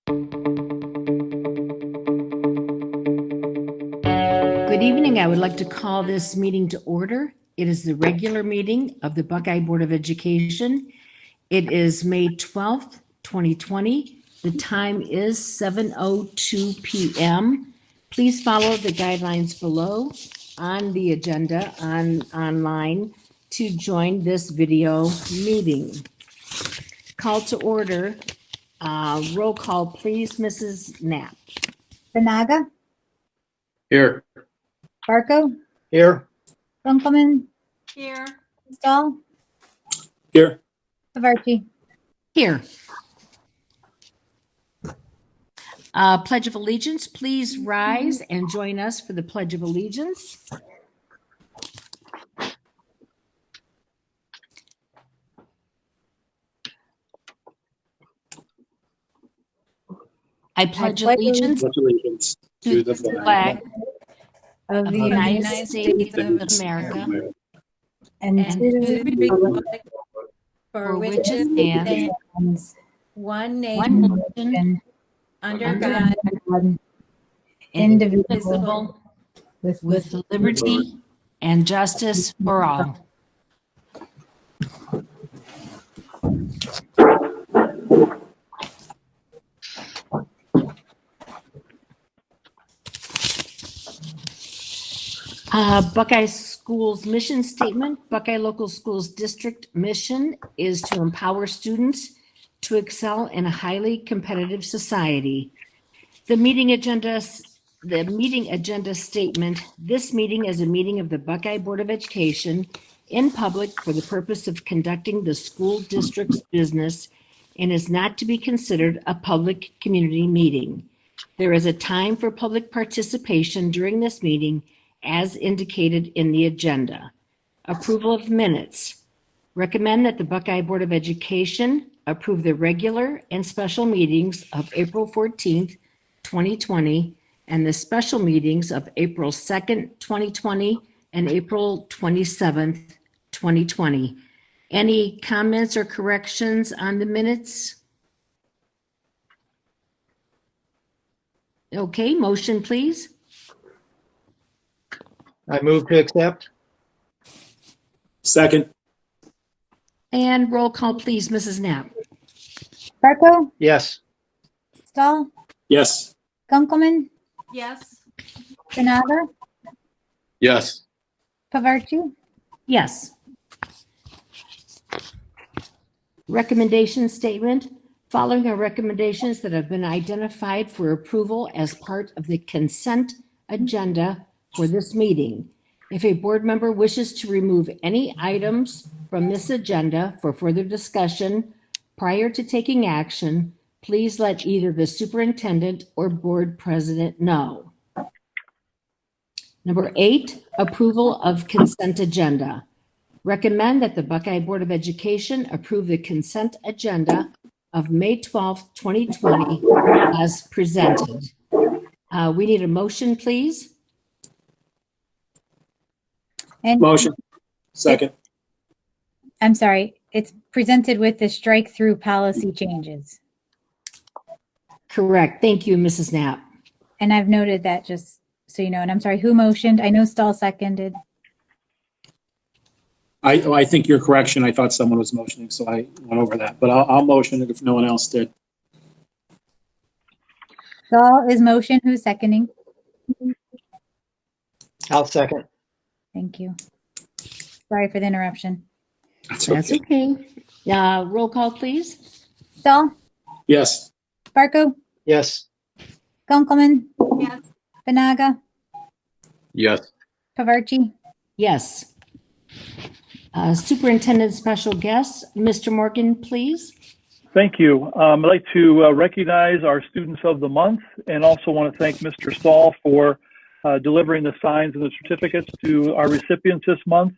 Good evening. I would like to call this meeting to order. It is the regular meeting of the Buckeye Board of Education. It is May 12th, 2020. The time is 7:02 p.m. Please follow the guidelines below on the agenda online to join this video meeting. Call to order. Roll call, please, Mrs. Knapp. Banaga, Here. Barco, Here. Runkelman, Here. Stahl, Here. Havarchi. Here. Pledge of Allegiance, please rise and join us for the Pledge of Allegiance. I pledge allegiance to the flag of the United States of America And and to the republic for which it stands, one one nation, nation, under God, indivisible, with liberty and justice for all. Buckeye Schools mission statement. Buckeye Local Schools District mission is to empower students to excel in a highly competitive society. The meeting agenda statement. This meeting is a meeting of the Buckeye Board of Education in public for the purpose of conducting the school district's business and is not to be considered a public community meeting. There is a time for public participation during this meeting as indicated in the agenda. Approval of minutes. Recommend that the Buckeye Board of Education approve the regular and special meetings of April 14th, 2020, and the special meetings of April 2nd, 2020, and April 27th, 2020. Any comments or corrections on the minutes? Okay, motion, please. I move to accept. Second. And roll call, please, Mrs. Knapp. Barco, Yes. Stahl, Yes. Gunkelman, yes. Banaga, Yes. Havarchi. Yes. Recommendation statement. Following are recommendations that have been identified for approval as part of the consent agenda for this meeting. If a board member wishes to remove any items from this agenda for further discussion prior to taking action, please let either the superintendent or board president know. Number 8, approval of consent agenda. Recommend that the Buckeye Board of Education approve the consent agenda of May 12th, 2020 as presented. We need a motion, please. And Motion. Second. I'm sorry, it's presented with the strike through policy changes. Correct. Thank you, Mrs. Knapp. And I've noted that just so you know, and I'm sorry, who motioned? I know Stahl seconded. I think your correction, I thought someone was motioning, so I went over that, but I'll motion it if no one else did. Stahl is motion, who's seconding? I'll second. Thank you. Sorry for the interruption. That's okay. Roll call, please. Stahl, Yes. Barco, Yes. Gunkelman, Yes. Banaga, Yes. Havarchi. Yes. Superintendent Special Guest, Mr. Morgan, please. Thank you. I'd like to recognize our Students of the Month and also want to thank Mr. Stahl for delivering the signs and the certificates to our recipients this month.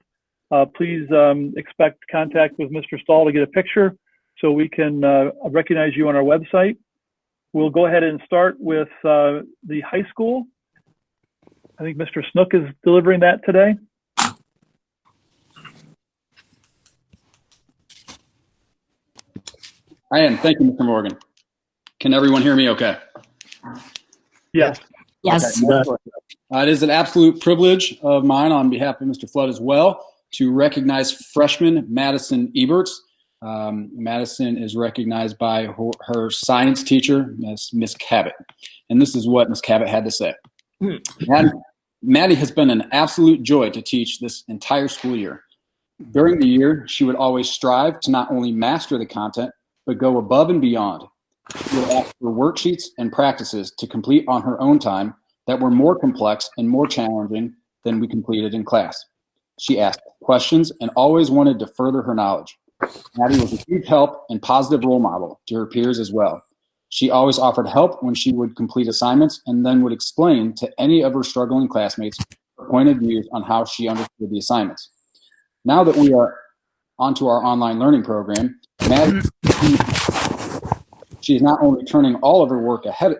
Please expect contact with Mr. Stahl to get a picture so we can recognize you on our website. We'll go ahead and start with the high school. I think Mr. Snook is delivering that today. I am. Thank you, Mr. Morgan. Can everyone hear me okay? Yes. Yes. It is an absolute privilege of mine on behalf of Mr. Flood as well to recognize freshman Madison Eberts. Madison is recognized by her science teacher, Miss Cabot. And this is what Miss Cabot had to say. Maddie has been an absolute joy to teach this entire school year. During the year, she would always strive to not only master the content, but go above and beyond. She would ask for worksheets and practices to complete on her own time that were more complex and more challenging than we completed in class. She asked questions and always wanted to further her knowledge. Maddie was a huge help and positive role model to her peers as well. She always offered help when she would complete assignments and then would explain to any of her struggling classmates her point of views on how she understood the assignments. Now that we are onto our online learning program, Maddie, she is not only turning all of her work ahead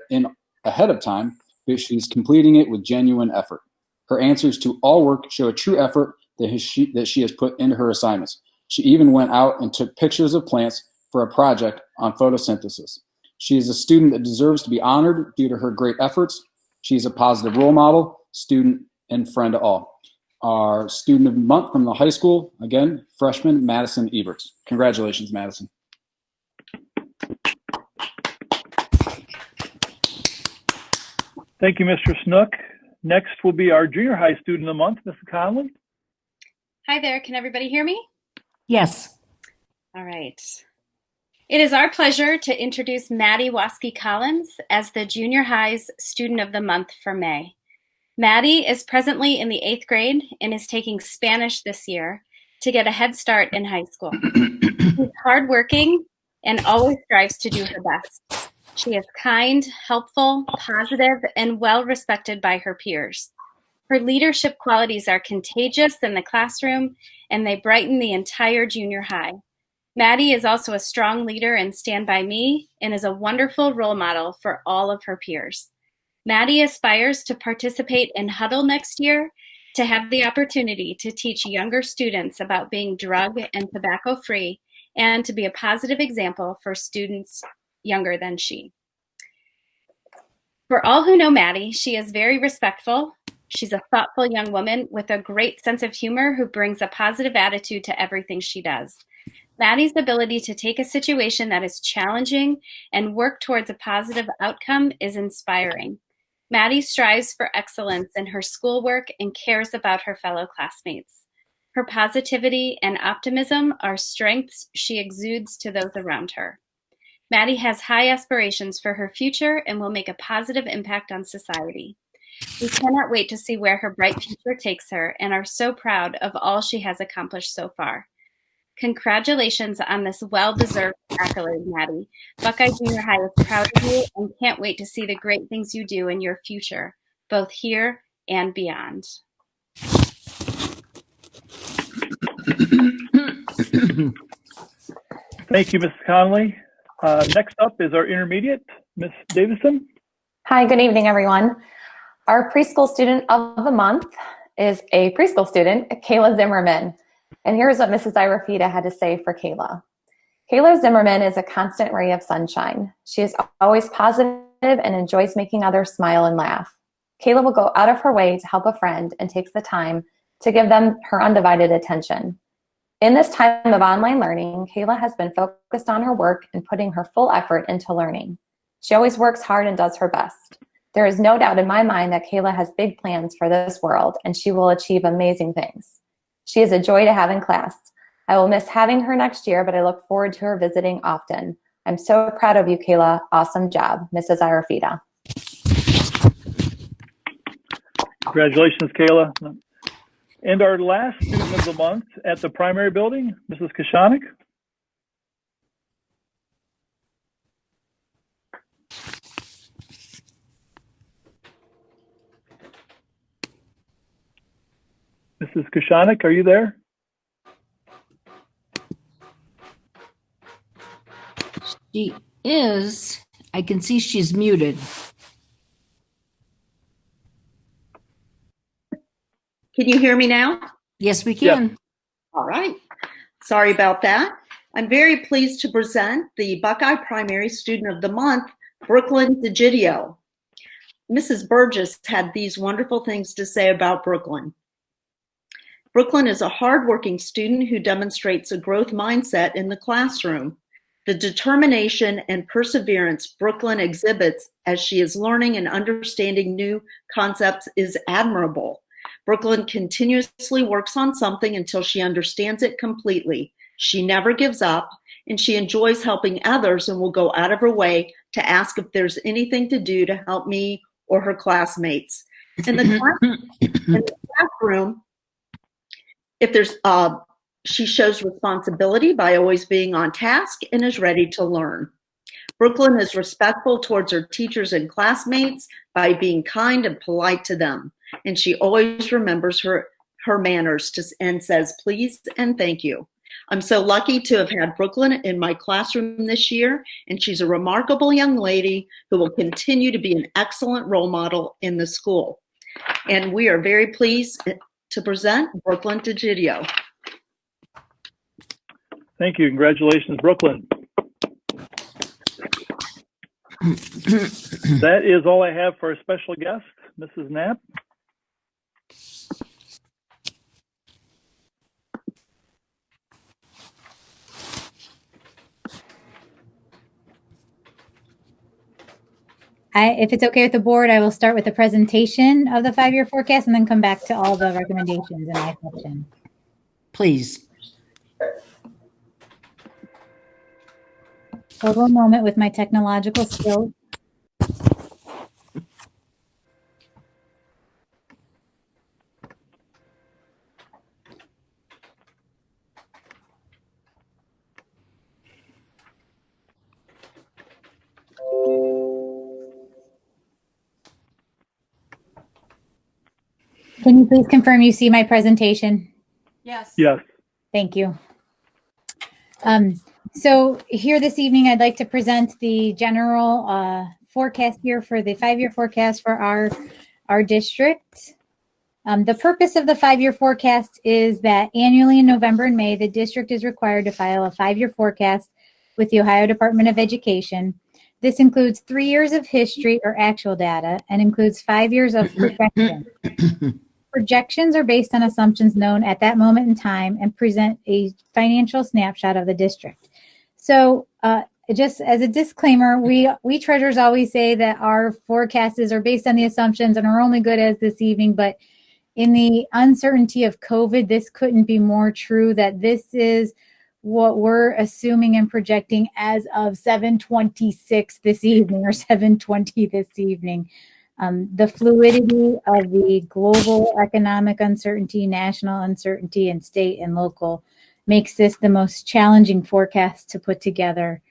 of time, but she's completing it with genuine effort. Her answers to all work show a true effort that she has put into her assignments. She even went out and took pictures of plants for a project on photosynthesis. She is a student that deserves to be honored due to her great efforts. She is a positive role model, student, and friend to all. Our student of the month from the high school, again, freshman Madison Eberts. Congratulations, Madison. Thank you, Mr. Snook. Next will be our junior high student of the month, Mrs. Conley. Hi there. Can everybody hear me? Yes. All right. It is our pleasure to introduce Maddie Waske Collins as the junior high's student of the month for May. Maddie is presently in the 8th grade and is taking Spanish this year to get a head start in high school. She's hardworking and always strives to do her best. She is kind, helpful, positive, and well respected by her peers. Her leadership qualities are contagious in the classroom, and they brighten the entire junior high. Maddie is also a strong leader in Stand By Me and is a wonderful role model for all of her peers. Maddie aspires to participate in Huddle next year to have the opportunity to teach younger students about being drug and tobacco free and to be a positive example for students younger than she. For all who know Maddie, she is very respectful. She's a thoughtful young woman with a great sense of humor who brings a positive attitude to everything she does. Maddie's ability to take a situation that is challenging and work towards a positive outcome is inspiring. Maddie strives for excellence in her schoolwork and cares about her fellow classmates. Her positivity and optimism are strengths she exudes to those around her. Maddie has high aspirations for her future and will make a positive impact on society. We cannot wait to see where her bright future takes her and are so proud of all she has accomplished so far. Congratulations on this well-deserved accolade, Maddie. Buckeye Junior High is proud of you and can't wait to see the great things you do in your future, both here and beyond. Thank you, Mrs. Conley. Next up is our intermediate, Ms. Davison. Hi, good evening, everyone. Our preschool student of the month is a preschool student, Kayla Zimmerman. And here's what Mrs. Irafita had to say for Kayla. Kayla Zimmerman is a constant ray of sunshine. She is always positive and enjoys making others smile and laugh. Kayla will go out of her way to help a friend and takes the time to give them her undivided attention. In this time of online learning, Kayla has been focused on her work and putting her full effort into learning. She always works hard and does her best. There is no doubt in my mind that Kayla has big plans for this world and she will achieve amazing things. She is a joy to have in class. I will miss having her next year, but I look forward to her visiting often. I'm so proud of you, Kayla. Awesome job, Mrs. Irafita. Congratulations, Kayla. And our last student of the month at the primary building, Mrs. Kashanik. Mrs. Kashanik, are you there? She is. I can see she's muted. Can you hear me now? Yes, we can. Yep. All right. Sorry about that. I'm very pleased to present the Buckeye Primary Student of the Month Brooklyn DeGidio. Mrs. Burgess had these wonderful things to say about Brooklyn. Brooklyn is a hardworking student who demonstrates a growth mindset in the classroom. The determination and perseverance Brooklyn exhibits as she is learning and understanding new concepts is admirable. Brooklyn continuously works on something until she understands it completely. She never gives up, and she enjoys helping others and will go out of her way to ask if there's anything to do to help me or her classmates. In the classroom, if there's she shows responsibility by always being on task and is ready to learn. Brooklyn is respectful towards her teachers and classmates by being kind and polite to them. And she always remembers her manners and says please and thank you. I'm so lucky to have had Brooklyn in my classroom this year, and she's a remarkable young lady who will continue to be an excellent role model in the school. And we are very pleased to present Brooklyn DeGidio. Thank you. Congratulations, Brooklyn. That is all I have for our special guest, Mrs. Knapp. If it's okay with the board, I will start with the presentation of the 5-year forecast and then come back to all the recommendations in my section. Please. Hold one moment with my technological skills. Can you please confirm you see my presentation? Yes. Yes. Thank you. So here this evening, I'd like to present the general forecast here for the 5-year forecast for our district. The purpose of the 5-year forecast is that annually in November and May, the district is required to file a 5-year forecast with the Ohio Department of Education. This includes 3 years of history or actual data and includes 5 years of projection. Projections are based on assumptions known at that moment in time and present a financial snapshot of the district. So just as a disclaimer, we treasurers always say that our forecasts are based on the assumptions and are only good as this evening, but in the uncertainty of COVID, this couldn't be more true that this is what we're assuming and projecting as of 7/26 this evening or 7/20 this evening. The fluidity of the global economic uncertainty, national uncertainty, and state and local makes this the most challenging forecast to put together.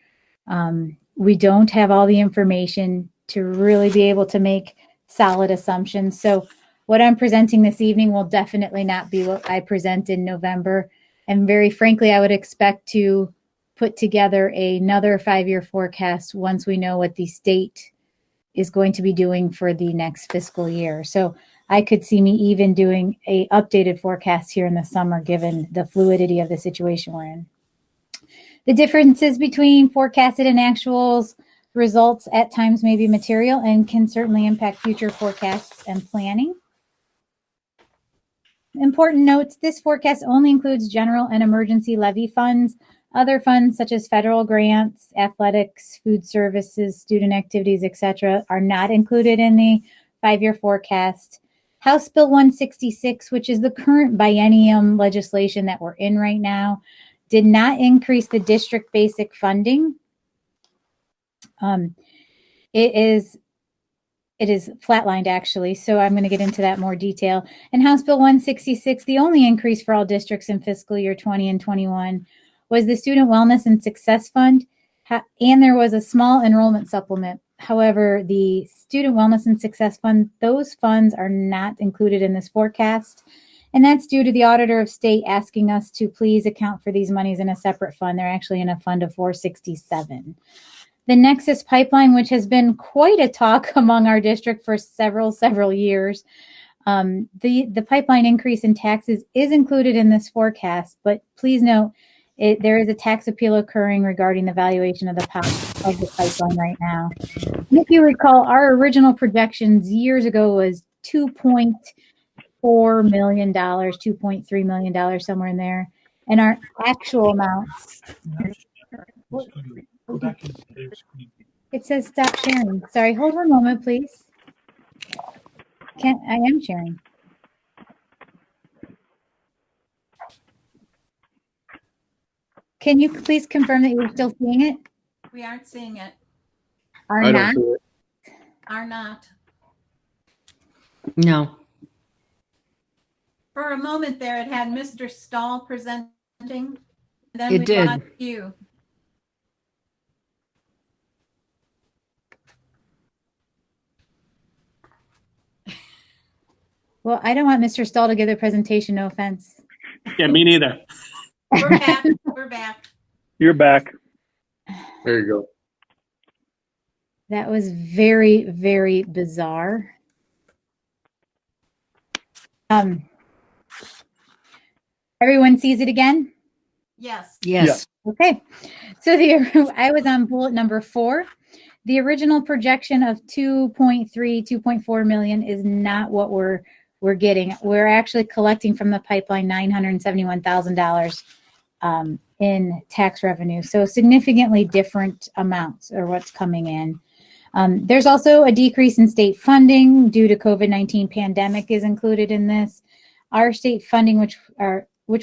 We don't have all the information to really be able to make solid assumptions. So what I'm presenting this evening will definitely not be what I present in November. And very frankly, I would expect to put together another 5-year forecast once we know what the state is going to be doing for the next fiscal year. So I could see me even doing a updated forecast here in the summer, given the fluidity of the situation we're in. The differences between forecasted and actuals results at times may be material and can certainly impact future forecasts and planning. Important notes, this forecast only includes general and emergency levy funds. Other funds such as federal grants, athletics, food services, student activities, etc., are not included in the 5-year forecast. House Bill 166, which is the current biennium legislation that we're in right now, did not increase the district basic funding. It is flatlined, actually, so I'm going to get into that more detail. In House Bill 166, the only increase for all districts in fiscal year 20 and 21 was the Student Wellness and Success Fund, and there was a small enrollment supplement. However, the Student Wellness and Success Fund, those funds are not included in this forecast, and that's due to the Auditor of State asking us to please account for these monies in a separate fund. They're actually in a fund of 467. The Nexus Pipeline, which has been quite a talk among our district for several years, the pipeline increase in taxes is included in this forecast, but please note, There is a tax appeal occurring regarding the valuation of the pipeline right now. And if you recall, our original projections years ago was $2.4 million, $2.3 million, somewhere in there. And our actual amounts. It says stop sharing. Sorry, hold one moment, please. I am sharing. Can you please confirm that you're still seeing it? We aren't seeing it. Are I not? don't see it. Are not. No. For a moment there, it had Mr. Stahl presenting. Then It we did. lost you. Well, I don't want Mr. Stahl to give the presentation, no offense. Yeah, me neither. We're back. We're back. You're back. There you go. That was very, very bizarre. Everyone sees it again? Yes. Yes. Okay. So I was on bullet number 4. The original projection of 2.4 million is not what we're getting. We're actually collecting from the pipeline $971,000 in tax revenue. So significantly different amounts are what's coming in. There's also a decrease in state funding due to COVID-19 pandemic is included in this. Our state funding, which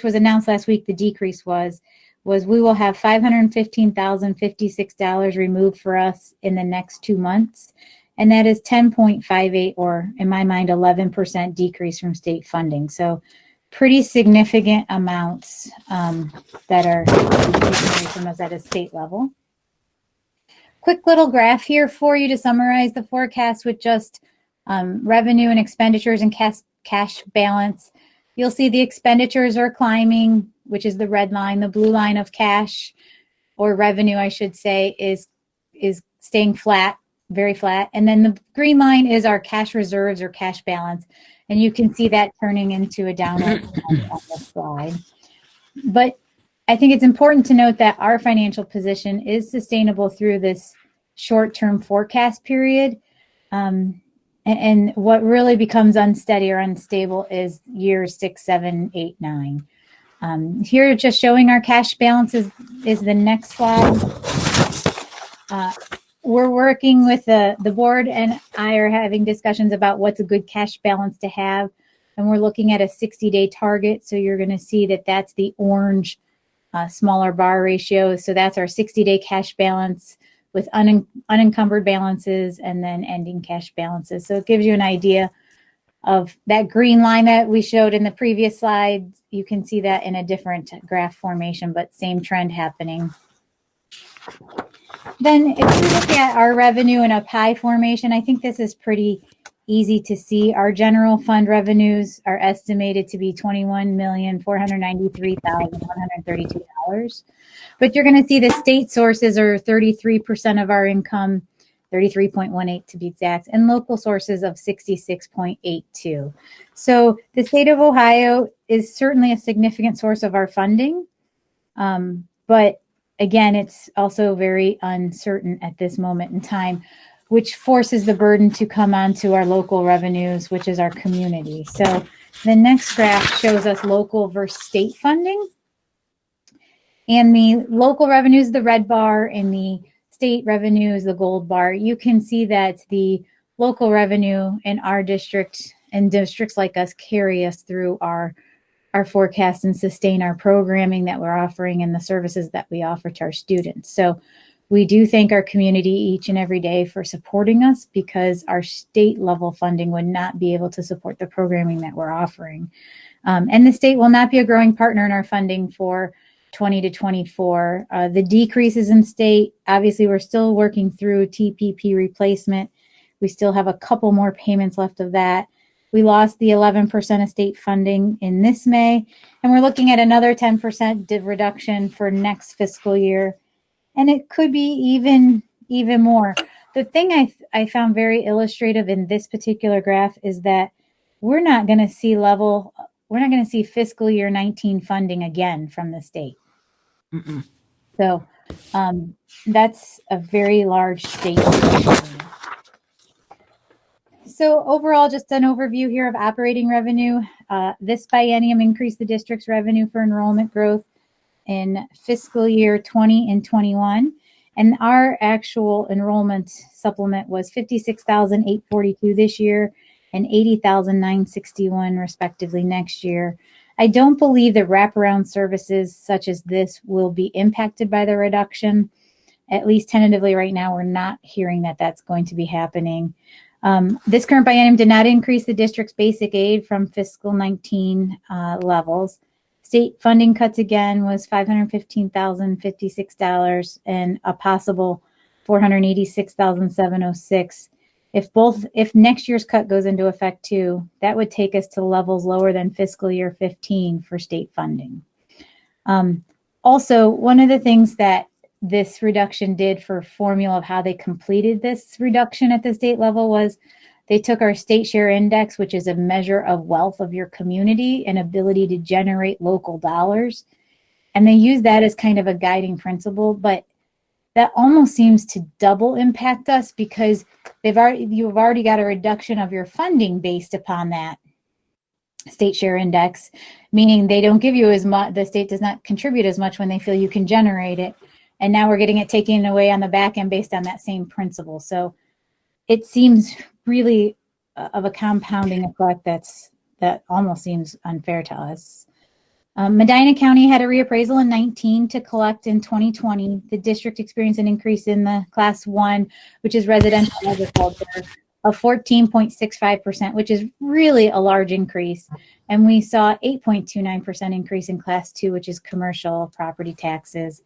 was announced last week, the decrease was we will have $515,056 removed for us in the next 2 months. And that is 10.58, or in my mind, 11% decrease from state funding. So pretty significant amounts that are taken from us at a state level. Quick little graph here for you to summarize the forecast with just revenue and expenditures and cash balance. You'll see the expenditures are climbing, which is the red line. The blue line of cash, or revenue, I should say, is staying flat, very flat. And then the green line is our cash reserves or cash balance. And you can see that turning into a downward trend on the slide. But I think it's important to note that our financial position is sustainable through this short-term forecast period. And what really becomes unsteady or unstable is years 6, 7, 8, 9. Here, just showing our cash balance is the next slide. We're working with the board, and I are having discussions about what's a good cash balance to have. And we're looking at a 60-day target. So you're going to see that that's the orange smaller bar ratio. So that's our 60-day cash balance with unencumbered balances and then ending cash balances. So it gives you an idea of that green line that we showed in the previous slide. You can see that in a different graph formation, but same trend happening. Then if we look at our revenue in a pie formation, I think this is pretty easy to see. Our general fund revenues are estimated to be $21,493,132. But you're going to see the state sources are 33% of our income, 33.18 to be exact, and local sources of 66.82. So the state of Ohio is certainly a significant source of our funding, but again, it's also very uncertain at this moment in time, which forces the burden to come onto our local revenues, which is our community. So the next graph shows us local versus state funding. And the local revenue is the red bar and the state revenue is the gold bar. You can see that the local revenue in our district and districts like us carry us through our forecasts and sustain our programming that we're offering and the services that we offer to our students. So we do thank our community each and every day for supporting us, because our state level funding would not be able to support the programming that we're offering. And the state will not be a growing partner in our funding for 20 to 24. The decreases in state, obviously we're still working through TPP replacement. We still have a couple more payments left of that. We lost the 11% of state funding in this May, and we're looking at another 10% reduction for next fiscal year. And it could be even more. The thing I found very illustrative in this particular graph is that we're not going to see fiscal year 19 funding again from the state. Mm-mm. So that's a very large state. So overall, just an overview here of operating revenue. This biennium increased the district's revenue for enrollment growth in fiscal year 20 and 21. And our actual enrollment supplement was 56,842 this year and 80,961 respectively next year. I don't believe that wraparound services such as this will be impacted by the reduction. At least tentatively right now, we're not hearing that that's going to be happening. This current biennium did not increase the district's basic aid from fiscal 19 levels. State funding cuts again was $515,056 and a possible $486,706. If next year's cut goes into effect too, that would take us to levels lower than fiscal year 15 for state funding. Also, one of the things that this reduction did for formula of how they completed this reduction at the state level was they took our state share index, which is a measure of wealth of your community and ability to generate local dollars. And they use that as kind of a guiding principle, but that almost seems to double impact us because you've already got a reduction of your funding based upon that state share index, meaning they don't give you as much, the state does not contribute as much when they feel you can generate it. And now we're getting it taken away on the back end based on that same principle. So it seems really of a compounding effect that almost seems unfair to us. Medina County had a reappraisal in 19 to collect in 2020. The district experienced an increase in the class 1, which is residential agriculture, of 14.65%, which is really a large increase. And we saw 8.29% increase in class 2, which is commercial property taxes.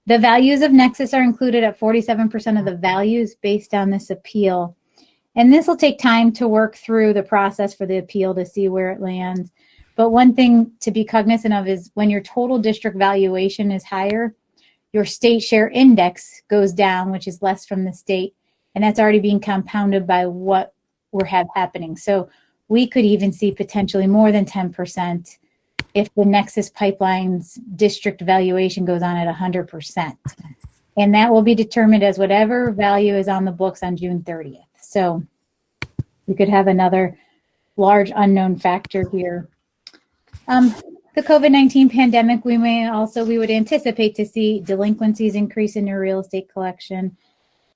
The values of Nexus are included at 47% of the values based on this appeal. And this will take time to work through the process for the appeal to see where it lands. But one thing to be cognizant of is when your total district valuation is higher, your state share index goes down, which is less from the state. And that's already being compounded by what we're happening. So we could even see potentially more than 10% if the Nexus Pipeline's district valuation goes on at 100%. And that will be determined as whatever value is on the books on June 30th. So we could have another large unknown factor here. The COVID-19 pandemic, we would anticipate to see delinquencies increase in your real estate collection.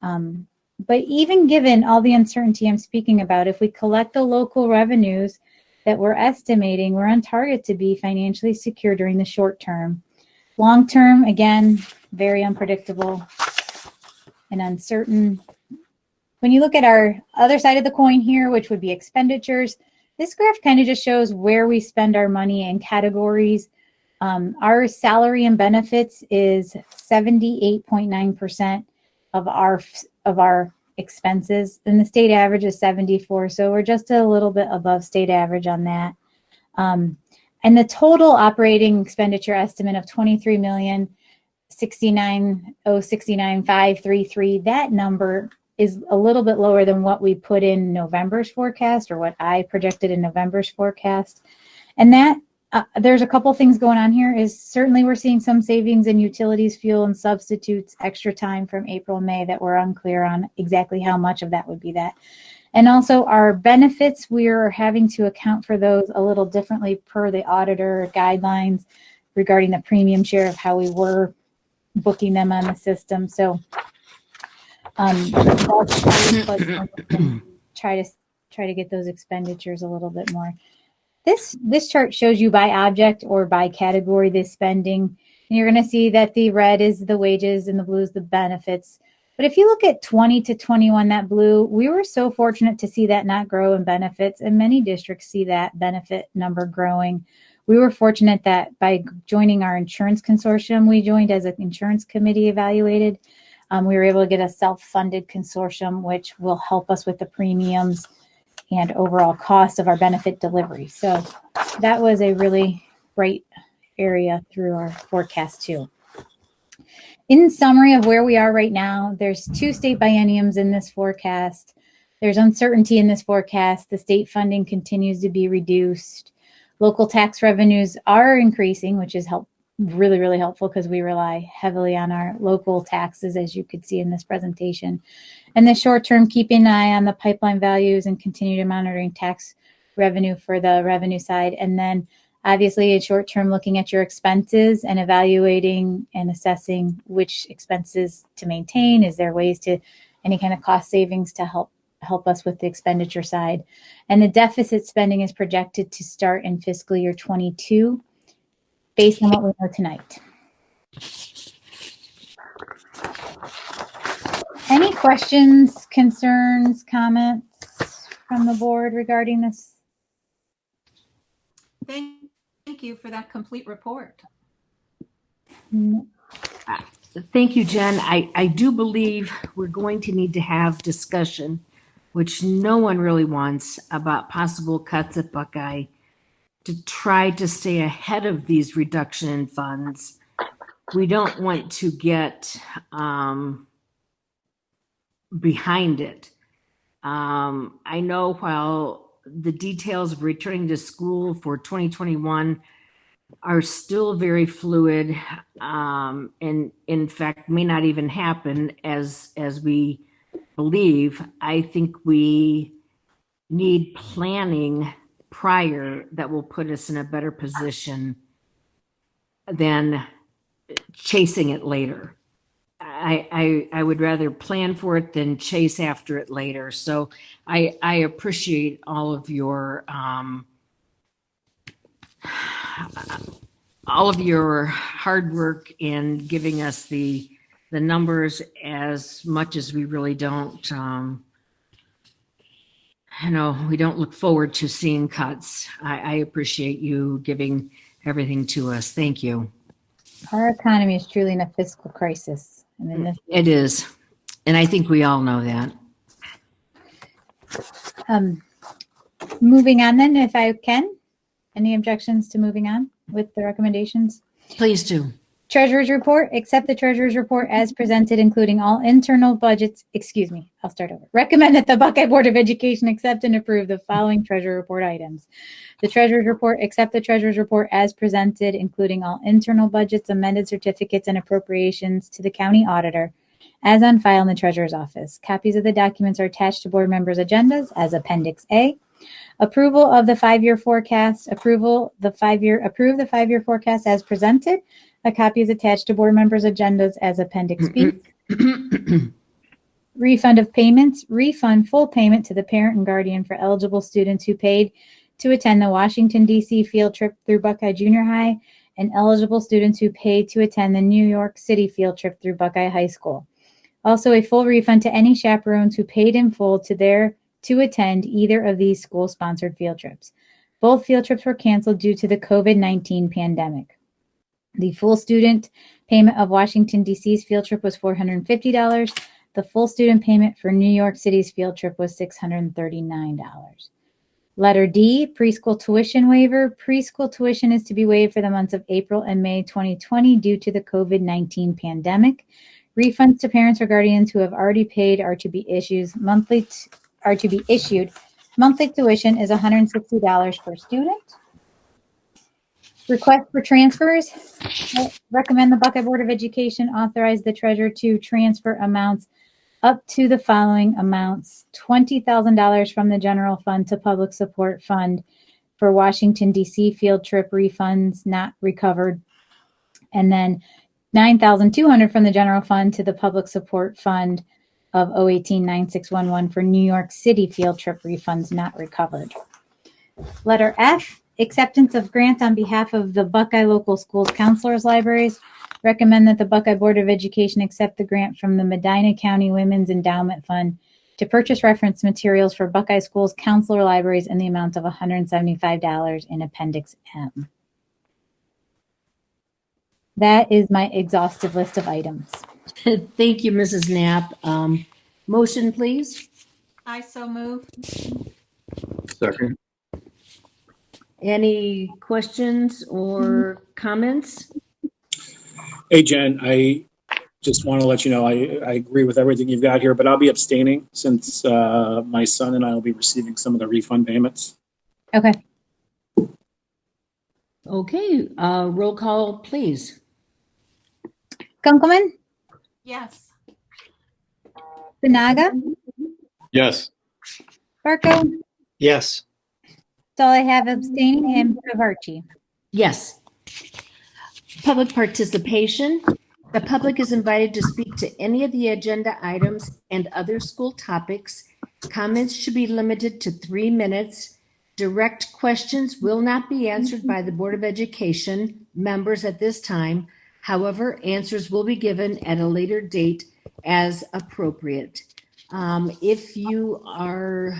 But even given all the uncertainty I'm speaking about, if we collect the local revenues that we're estimating, we're on target to be financially secure during the short term. Long term, again, very unpredictable and uncertain. When you look at our other side of the coin here, which would be expenditures, this graph kind of just shows where we spend our money in categories. Our salary and benefits is 78.9% of our expenses, and the state average is 74. So we're just a little bit above state average on that. And the total operating expenditure estimate of $23,069,533, that number is a little bit lower than what we put in November's forecast, or what I projected in November's forecast. And that there's a couple things going on here. Is certainly we're seeing some savings in utilities, fuel, and substitutes, extra time from April, May that we're unclear on exactly how much of that would be that. And also our benefits, we're having to account for those a little differently per the auditor guidelines regarding the premium share of how we were booking them on the system. So try to get those expenditures a little bit more. This chart shows you by object or by category this spending. And you're going to see that the red is the wages and the blue is the benefits. But if you look at 20 to 21, that blue, we were so fortunate to see that not grow in benefits, and many districts see that benefit number growing. We were fortunate that by joining our insurance consortium, we joined as an insurance committee evaluated. We were able to get a self-funded consortium, which will help us with the premiums and overall cost of our benefit delivery. So that was a really bright area through our forecast too. In summary of where we are right now, there's 2 state bienniums in this forecast. There's uncertainty in this forecast. The state funding continues to be reduced. Local tax revenues are increasing, which is really, really helpful because we rely heavily on our local taxes, as you could see in this presentation. And the short term, keeping an eye on the pipeline values and continue to monitoring tax revenue for the revenue side. And then obviously in short term, looking at your expenses and evaluating and assessing which expenses to maintain. Is there ways to any kind of cost savings to help us with the expenditure side? And the deficit spending is projected to start in fiscal year 22 based on what we know tonight. Any questions, concerns, comments from the board regarding this? Thank you for that complete report. Thank you, Jen. I do believe we're going to need to have discussion, which no one really wants, about possible cuts at Buckeye to try to stay ahead of these reduction in funds. We don't want to get behind it. I know while the details of returning to school for 2021 are still very fluid, and in fact may not even happen as we believe, I think we need planning prior that will put us in a better position than chasing it later. I would rather plan for it than chase after it later. So I appreciate all of your hard work in giving us the numbers, as much as we really don't we don't look forward to seeing cuts. I appreciate you giving everything to us. Thank you. Our economy is truly in a fiscal crisis. It is. And I think we all know that. Moving on then, if I can. Any objections to moving on with the recommendations? Please do. Treasurer's report, accept the treasurer's report as presented, including all internal budgets. I'll start over. Recommend that the Buckeye Board of Education accept and approve the following treasurer report items. The treasurer's report, accept the treasurer's report as presented, including all internal budgets, amended certificates, and appropriations to the county auditor as on file in the treasurer's office. Copies of the documents are attached to board members' agendas as Appendix A. Approval of the 5-year forecast. Approve the 5-year forecast as presented. A copy is attached to board members' agendas as Appendix B. Refund of payments. Refund full payment to the parent and guardian for eligible students who paid to attend the Washington, D.C. field trip through Buckeye Junior High and eligible students who paid to attend the New York City field trip through Buckeye High School. Also, a full refund to any chaperones who paid in full to attend either of these school-sponsored field trips. Both field trips were canceled due to the COVID-19 pandemic. The full student payment of Washington, D.C.'s field trip was $450. The full student payment for New York City's field trip was $639. Letter D, preschool tuition waiver. Preschool tuition is to be waived for the months of April and May 2020 due to the COVID-19 pandemic. Refunds to parents or guardians who have already paid are to be issued. Monthly tuition is $160 per student. Request for transfers. Recommend the Buckeye Board of Education authorize the treasurer to transfer amounts up to the following amounts: $20,000 from the general fund to public support fund for Washington, D.C. field trip refunds not recovered, and then $9,200 from the general fund to the public support fund of 018-9611 for New York City field trip refunds not recovered. Letter F, acceptance of grant on behalf of the Buckeye Local Schools Counselors Libraries. Recommend that the Buckeye Board of Education accept the grant from the Medina County Women's Endowment Fund to purchase reference materials for Buckeye Schools Counselor Libraries in the amount of $175 in Appendix M. That is my exhaustive list of items. Thank you, Mrs. Knapp. Motion, please. I so move. Second. Any questions or comments? Hey, Jen, I just want to let you know, I agree with everything you've got here, but I'll be abstaining since my son and I will be receiving some of the refund payments. Okay. Okay, roll call, please. Kunkelman, Yes. Banaga, Yes. Barco, Yes. Stahl I have abstaining, and Pavarchi. Yes. Public participation. The public is invited to speak to any of the agenda items and other school topics. Comments should be limited to 3 minutes. Direct questions will not be answered by the Board of Education members at this time. However, answers will be given at a later date as appropriate. If you are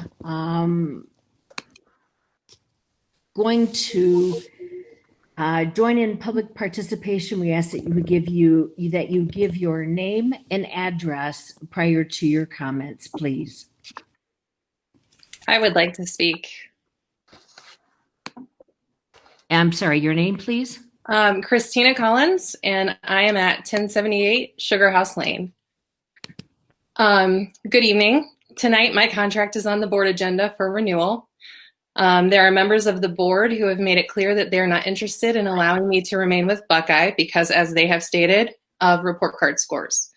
going to join in public participation, we ask that you give your name and address prior to your comments, please. I would like to speak. I'm sorry, your name, please? Christina Collins, and I am at 1078 Sugar House Lane. Good evening. Tonight, my contract is on the board agenda for renewal. There are members of the board who have made it clear that they're not interested in allowing me to remain with Buckeye because, as they have stated, of report card scores.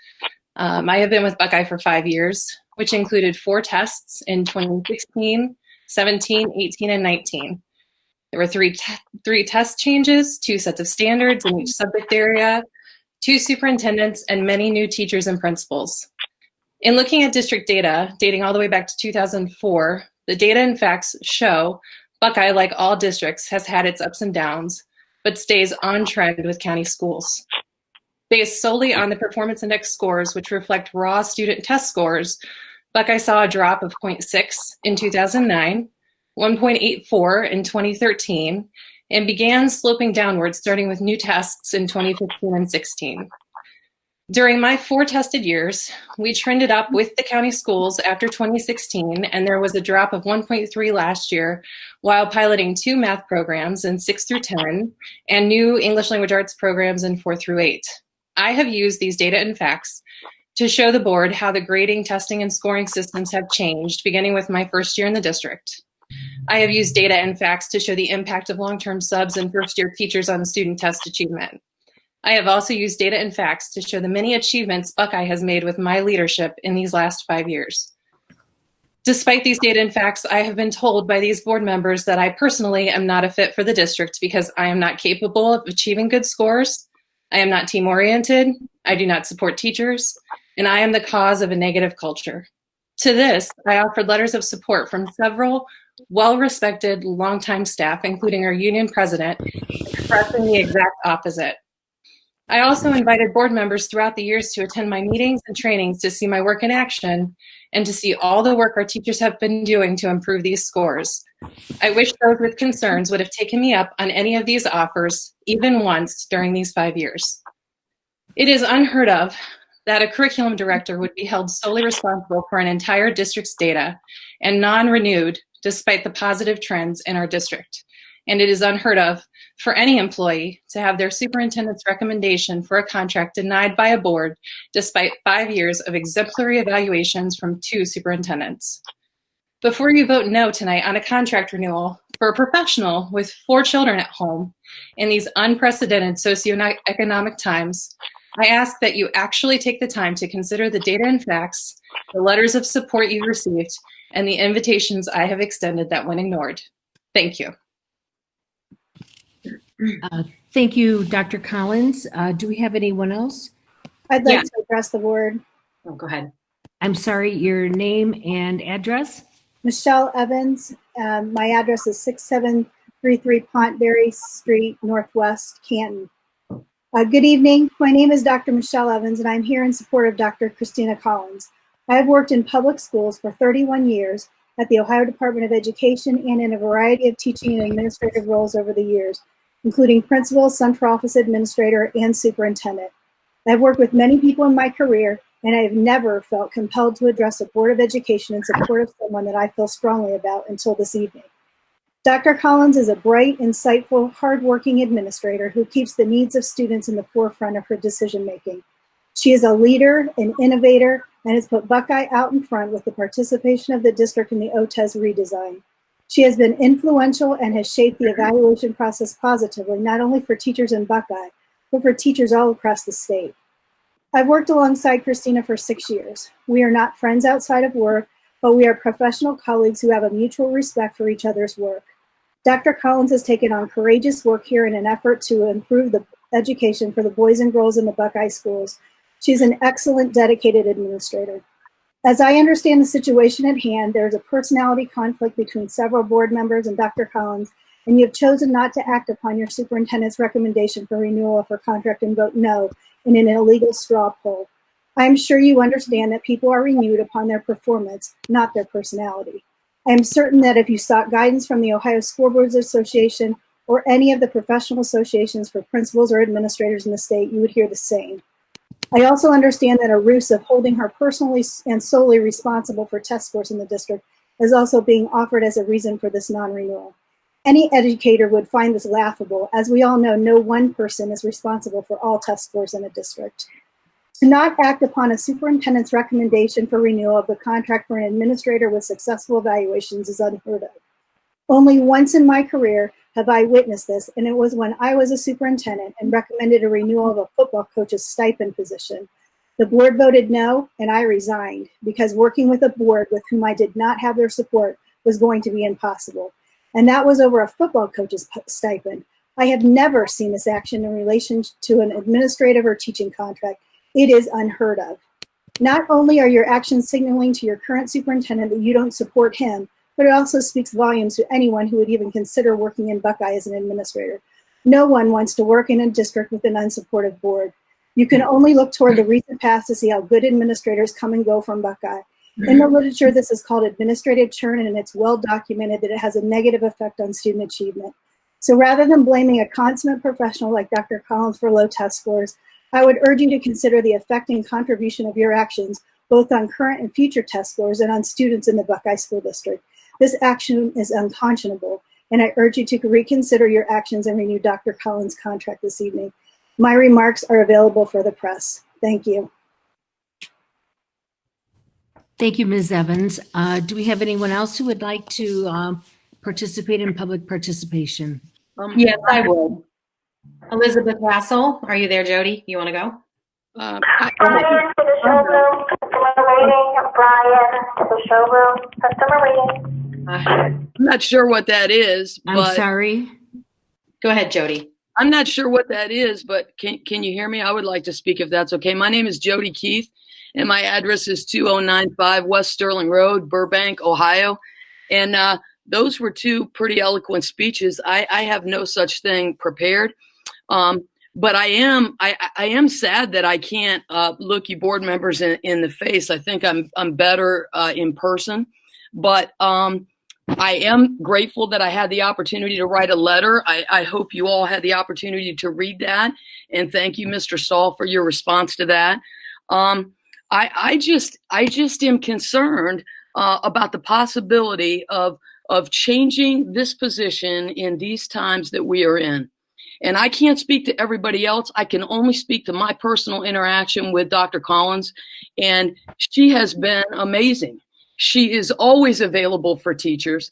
I have been with Buckeye for 5 years, which included 4 tests in 2016, 17, 18, and 19. There were three test changes, 2 sets of standards in each subject area, 2 superintendents, and many new teachers and principals. In looking at district data dating all the way back to 2004, the data and facts show Buckeye, like all districts, has had its ups and downs, but stays on trend with county schools. Based solely on the performance index scores, which reflect raw student test scores, Buckeye saw a drop of 0.6 in 2009, 1.84 in 2013, and began sloping downwards starting with new tests in 2015 and 16. During my 4 tested years, we trended up with the county schools after 2016, and there was a drop of 1.3 last year while piloting 2 math programs in 6 through 10 and new English language arts programs in 4 through 8. I have used these data and facts to show the board how the grading, testing, and scoring systems have changed, beginning with my first year in the district. I have used data and facts to show the impact of long-term subs and first-year teachers on student test achievement. I have also used data and facts to show the many achievements Buckeye has made with my leadership in these last 5 years. Despite these data and facts, I have been told by these board members that I personally am not a fit for the district because I am not capable of achieving good scores, I am not team-oriented, I do not support teachers, and I am the cause of a negative culture. To this, I offered letters of support from several well-respected longtime staff, including our union president, expressing the exact opposite. I also invited board members throughout the years to attend my meetings and trainings to see my work in action and to see all the work our teachers have been doing to improve these scores. I wish those with concerns would have taken me up on any of these offers, even once during these 5 years. It is unheard of that a curriculum director would be held solely responsible for an entire district's data and non-renewed despite the positive trends in our district. And it is unheard of for any employee to have their superintendent's recommendation for a contract denied by a board despite 5 years of exemplary evaluations from 2 superintendents. Before you vote no tonight on a contract renewal for a professional with 4 children at home in these unprecedented socioeconomic times, I ask that you actually take the time to consider the data and facts, the letters of support you've received, and the invitations I have extended that went ignored. Thank you. Thank you, Dr. Collins. Do we have anyone else? I'd like to address the board. Oh, go ahead. I'm sorry, your name and address? Michelle Evans. My address is 6733 Pontberry Street, Northwest, Canton. Good evening. My name is Dr. Michelle Evans, and I'm here in support of Dr. Christina Collins. I have worked in public schools for 31 years at the Ohio Department of Education and in a variety of teaching and administrative roles over the years, including principal, central office administrator, and superintendent. I've worked with many people in my career, and I have never felt compelled to address a Board of Education in support of someone that I feel strongly about until this evening. Dr. Collins is a bright, insightful, hardworking administrator who keeps the needs of students in the forefront of her decision-making. She is a leader, an innovator, and has put Buckeye out in front with the participation of the district in the OTES redesign. She has been influential and has shaped the evaluation process positively, not only for teachers in Buckeye, but for teachers all across the state. I've worked alongside Christina for 6 years. We are not friends outside of work, but we are professional colleagues who have a mutual respect for each other's work. Dr. Collins has taken on courageous work here in an effort to improve the education for the boys and girls in the Buckeye schools. She's an excellent, dedicated administrator. As I understand the situation at hand, there is a personality conflict between several board members and Dr. Collins, and you have chosen not to act upon your superintendent's recommendation for renewal of her contract and vote no in an illegal straw poll. I am sure you understand that people are renewed upon their performance, not their personality. I am certain that if you sought guidance from the Ohio School Boards Association or any of the professional associations for principals or administrators in the state, you would hear the same. I also understand that a ruse of holding her personally and solely responsible for test scores in the district is also being offered as a reason for this non-renewal. Any educator would find this laughable, as we all know no one person is responsible for all test scores in a district. To not act upon a superintendent's recommendation for renewal of the contract for an administrator with successful evaluations is unheard of. Only once in my career have I witnessed this, and it was when I was a superintendent and recommended a renewal of a football coach's stipend position. The board voted no, and I resigned because working with a board with whom I did not have their support was going to be impossible. And that was over a football coach's stipend. I have never seen this action in relation to an administrative or teaching contract. It is unheard of. Not only are your actions signaling to your current superintendent that you don't support him, but it also speaks volumes to anyone who would even consider working in Buckeye as an administrator. No one wants to work in a district with an unsupportive board. You can only look toward the recent past to see how good administrators come and go from Buckeye. In the literature, this is called administrative churn, and it's well documented that it has a negative effect on student achievement. So rather than blaming a consummate professional like Dr. Collins for low test scores, I would urge you to consider the effect and contribution of your actions, both on current and future test scores and on students in the Buckeye School District. This action is unconscionable, and I urge you to reconsider your actions and renew Dr. Collins' contract this evening. My remarks are available for the press. Thank you. Thank you, Ms. Evans. Do we have anyone else who would like to participate in public participation? Yes, I would. Elizabeth Hassell, are you there, Jody? You want to go? I'm here to the showroom, customer waiting. Brian to the showroom, customer waiting. I'm not sure what that is. I'm sorry. Go ahead, Jody. I'm not sure what that is, but can you hear me? I would like to speak if that's okay. My name is Jody Keith, and my address is 2095 West Sterling Road, Burbank, Ohio. And those were two pretty eloquent speeches. I have no such thing prepared. But I am sad that I can't look you board members in the face. I think I'm better in person. But I am grateful that I had the opportunity to write a letter. I hope you all had the opportunity to read that. And thank you, Mr. Stahl, for your response to that. I just am concerned about the possibility of changing this position in these times that we are in. And I can't speak to everybody else. I can only speak to my personal interaction with Dr. Collins. And she has been amazing. She is always available for teachers.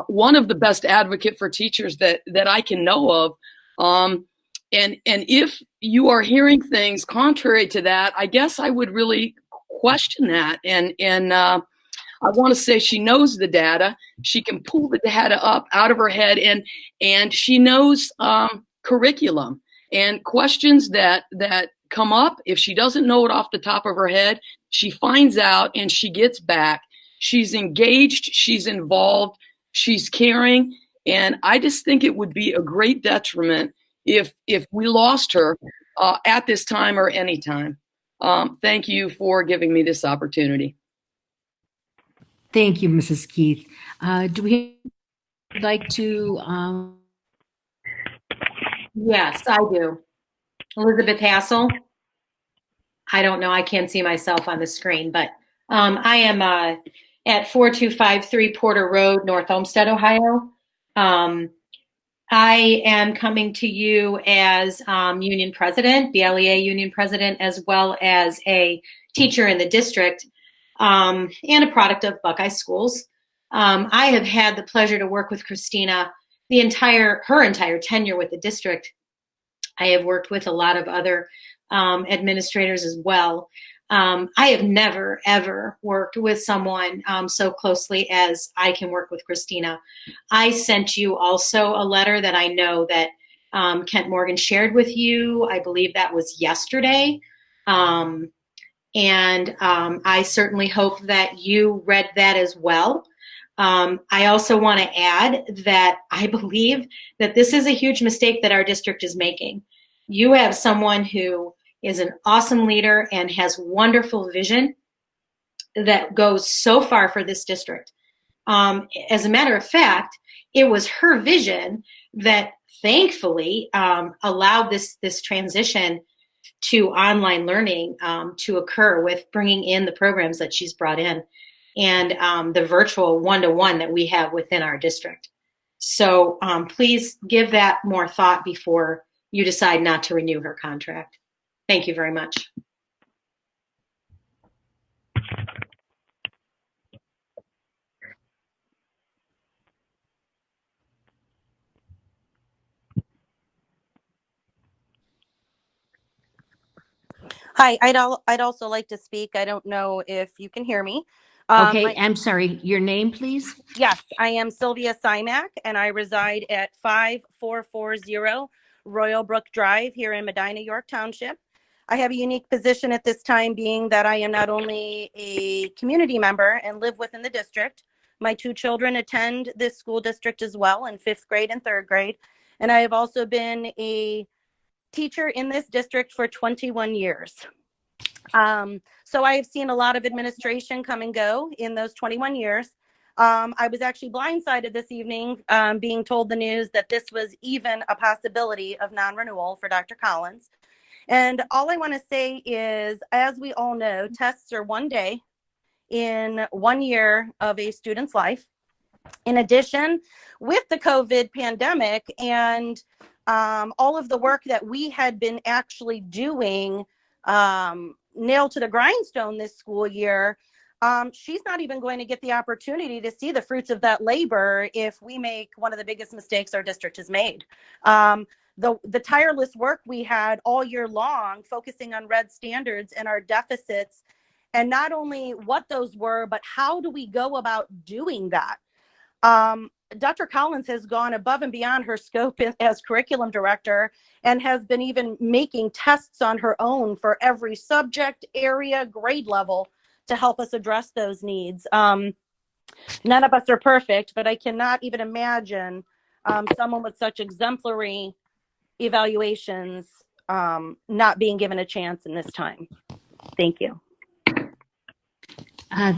One of the best advocate for teachers that I can know of. And if you are hearing things contrary to that, I guess I would really question that. And I want to say she knows the data. She can pull the data up out of her head, and she knows curriculum and questions that come up. If she doesn't know it off the top of her head, she finds out and she gets back. She's engaged, she's involved, she's caring, and I just think it would be a great detriment if we lost her at this time or any time. Thank you for giving me this opportunity. Thank you, Mrs. Keith. Do we like to? Yes, I do. Elizabeth Hassell. I don't know. I can't see myself on the screen, but I am at 4253 Porter Road, North Olmsted, Ohio. I am coming to you as union president, BLEA union president, as well as a teacher in the district and a product of Buckeye Schools. I have had the pleasure to work with Christina her entire tenure with the district. I have worked with a lot of other administrators as well. I have never, ever worked with someone so closely as I can work with Christina. I sent you also a letter that I know that Kent Morgan shared with you. I believe that was yesterday. And I certainly hope that you read that as well. I also want to add that I believe that this is a huge mistake that our district is making. You have someone who is an awesome leader and has wonderful vision that goes so far for this district. As a matter of fact, it was her vision that thankfully allowed this transition to online learning to occur with bringing in the programs that she's brought in and the virtual one-to-one that we have within our district. So please give that more thought before you decide not to renew her contract. Thank you very much. Hi, I'd also like to speak. I don't know if you can hear me. Okay, I'm sorry. Your name, please? Yes, I am Silvia Simak, and I reside at 5440 Royal Brook Drive here in Medina, York Township. I have a unique position at this time, being that I am not only a community member and live within the district. My 2 children attend this school district as well in 5th grade and 3rd grade. And I have also been a teacher in this district for 21 years. So I have seen a lot of administration come and go in those 21 years. I was actually blindsided this evening being told the news that this was even a possibility of non-renewal for Dr. Collins. And all I want to say is, as we all know, tests are one day in 1 year of a student's life. In addition, with the COVID pandemic and all of the work that we had been actually doing nailed to the grindstone this school year, she's not even going to get the opportunity to see the fruits of that labor if we make one of the biggest mistakes our district has made. The tireless work we had all year long, focusing on red standards and our deficits, and not only what those were, but how do we go about doing that? Dr. Collins has gone above and beyond her scope as curriculum director and has been even making tests on her own for every subject, area, grade level to help us address those needs. None of us are perfect, but I cannot even imagine someone with such exemplary evaluations not being given a chance in this time. Thank you.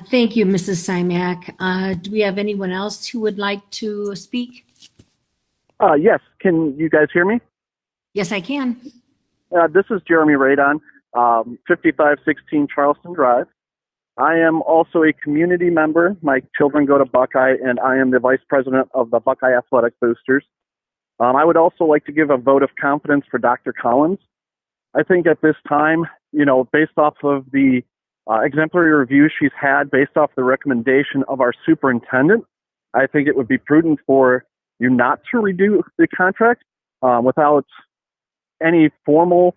Thank you, Mrs. Simak. Do we have anyone else who would like to speak? Yes. Can you guys hear me? Yes, I can. This is Jeremy Radon, 5516 Charleston Drive. I am also a community member. My children go to Buckeye, and I am the vice president of the Buckeye Athletic Boosters. I would also like to give a vote of confidence for Dr. Collins. I think at this time, based off of the exemplary review she's had, based off the recommendation of our superintendent, I think it would be prudent for you not to redo the contract without any formal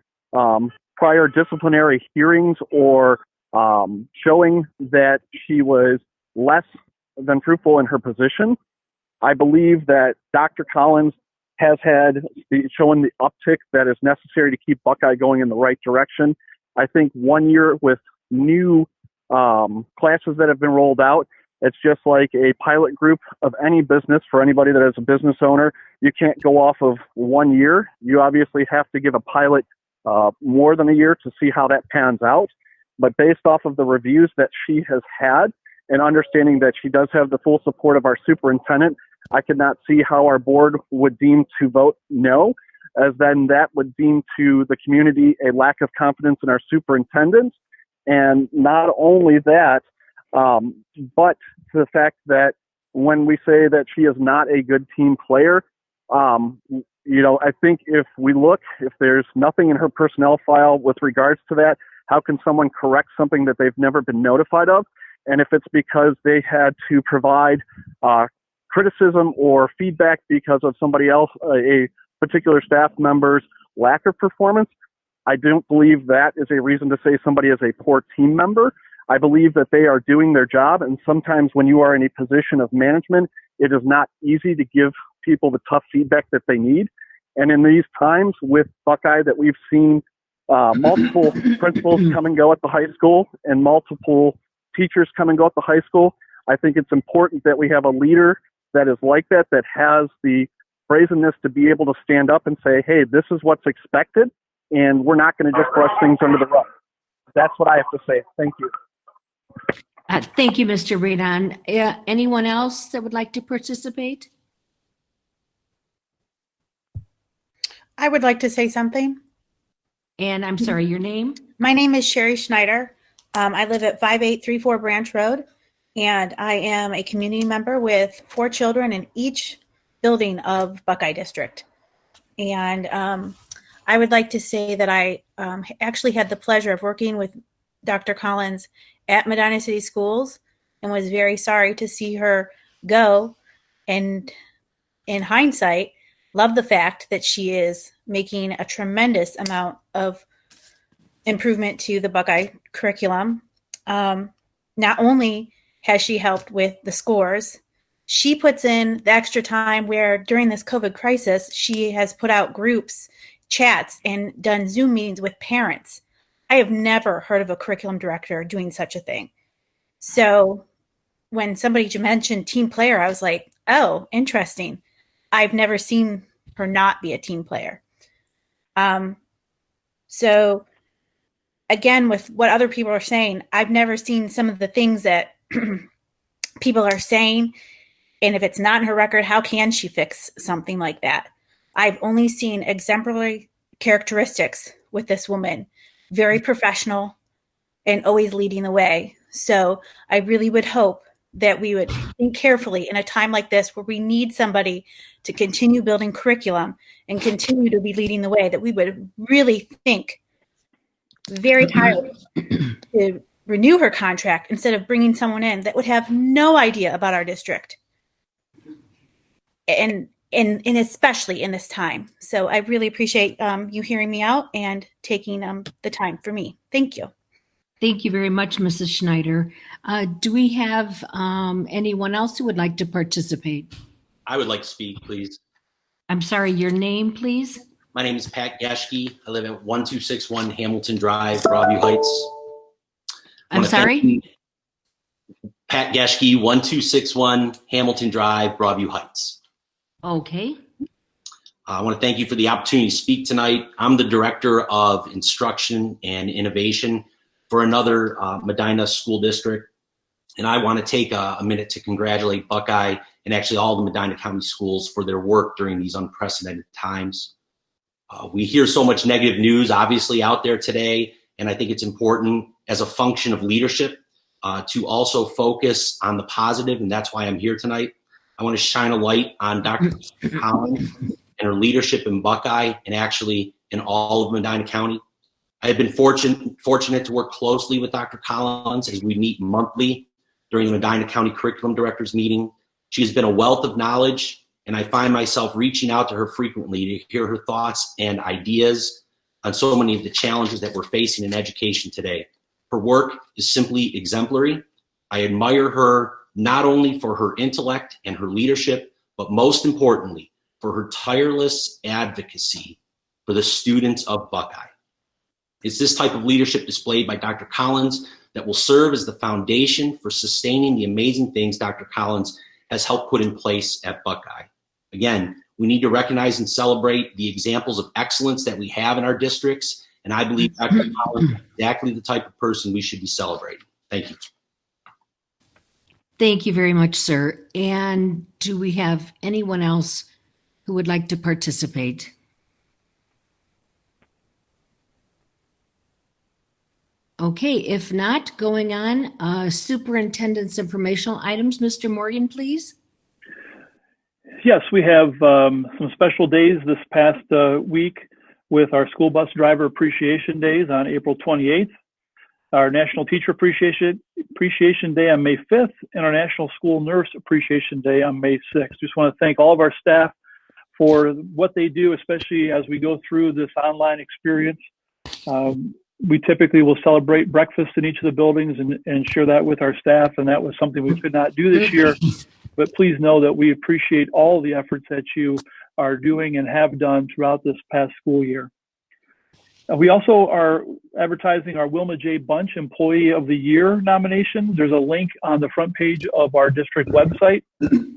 prior disciplinary hearings or showing that she was less than fruitful in her position. I believe that Dr. Collins has shown the uptick that is necessary to keep Buckeye going in the right direction. I think 1 year with new classes that have been rolled out, it's just like a pilot group of any business. For anybody that is a business owner, you can't go off of 1 year. You obviously have to give a pilot more than a year to see how that pans out. But based off of the reviews that she has had and understanding that she does have the full support of our superintendent, I could not see how our board would deem to vote no, as then that would deem to the community a lack of confidence in our superintendent. And not only that, but the fact that when we say that she is not a good team player, I think if there's nothing in her personnel file with regards to that, how can someone correct something that they've never been notified of? and if it's because they had to provide criticism or feedback because of somebody else, a particular staff member's lack of performance, I don't believe that is a reason to say somebody is a poor team member. I believe that they are doing their job, and sometimes when you are in a position of management, it is not easy to give people the tough feedback that they need. And in these times with Buckeye that we've seen multiple principals come and go at the high school and multiple teachers come and go at the high school, I think it's important that we have a leader that is like that, that has the brazenness to be able to stand up and say, hey, this is what's expected, and we're not going to just brush things under the rug. That's what I have to say. Thank you. Thank you, Mr. Radon. Anyone else that would like to participate? I would like to say something. And I'm sorry, your name? My name is Sherry Schneider. I live at 5834 Branch Road, and I am a community member with 4 children in each building of Buckeye District. And I would like to say that I actually had the pleasure of working with Dr. Collins at Medina City Schools and was very sorry to see her go. And in hindsight, love the fact that she is making a tremendous amount of improvement to the Buckeye curriculum. Not only has she helped with the scores, she puts in the extra time where during this COVID crisis, she has put out groups, chats, and done Zoom meetings with parents. I have never heard of a curriculum director doing such a thing. So when somebody mentioned team player, I was like, oh, interesting. I've never seen her not be a team player. So again, with what other people are saying, I've never seen some of the things that people are saying. And if it's not in her record, how can she fix something like that? I've only seen exemplary characteristics with this woman, very professional and always leading the way. So I really would hope that we would think carefully in a time like this where we need somebody to continue building curriculum and continue to be leading the way, that we would really think very highly to renew her contract instead of bringing someone in that would have no idea about our district. And especially in this time. So I really appreciate you hearing me out and taking the time for me. Thank you. Thank you very much, Mrs. Schneider. Do we have anyone else who would like to participate? I would like to speak, please. I'm sorry, your name, please? My name is Pat Gaske. I live at 1261 Hamilton Drive, Broadview Heights. I'm sorry? Pat Gaske, 1261 Hamilton Drive, Broadview Heights. Okay. I want to thank you for the opportunity to speak tonight. I'm the Director of Instruction and Innovation for another Medina school district. And I want to take a minute to congratulate Buckeye and actually all the Medina County schools for their work during these unprecedented times. We hear so much negative news, obviously, out there today. And I think it's important as a function of leadership to also focus on the positive. And that's why I'm here tonight. I want to shine a light on Dr. Collins and her leadership in Buckeye and actually in all of Medina County. I have been fortunate to work closely with Dr. Collins as we meet monthly during the Medina County Curriculum Directors meeting. She has been a wealth of knowledge, and I find myself reaching out to her frequently to hear her thoughts and ideas on so many of the challenges that we're facing in education today. Her work is simply exemplary. I admire her not only for her intellect and her leadership, but most importantly, for her tireless advocacy for the students of Buckeye. It's this type of leadership displayed by Dr. Collins that will serve as the foundation for sustaining the amazing things Dr. Collins has helped put in place at Buckeye. Again, we need to recognize and celebrate the examples of excellence that we have in our districts, and I believe Dr. Collins is exactly the type of person we should be celebrating. Thank you. Thank you very much, sir. And do we have anyone else who would like to participate? Okay, if not, going on, Superintendent's Informational Items. Mr. Morgan, please. Yes, we have some special days this past week with our School Bus Driver Appreciation Days on April 28th. our National Teacher Appreciation Day on May 5th, and our National School Nurse Appreciation Day on May 6th. Just want to thank all of our staff for what they do, especially as we go through this online experience. We typically will celebrate breakfast in each of the buildings and share that with our staff, and that was something we could not do this year. But please know that we appreciate all the efforts that you are doing and have done throughout this past school year. We also are advertising our Wilma J. Bunch Employee of the Year nomination. There's a link on the front page of our district website.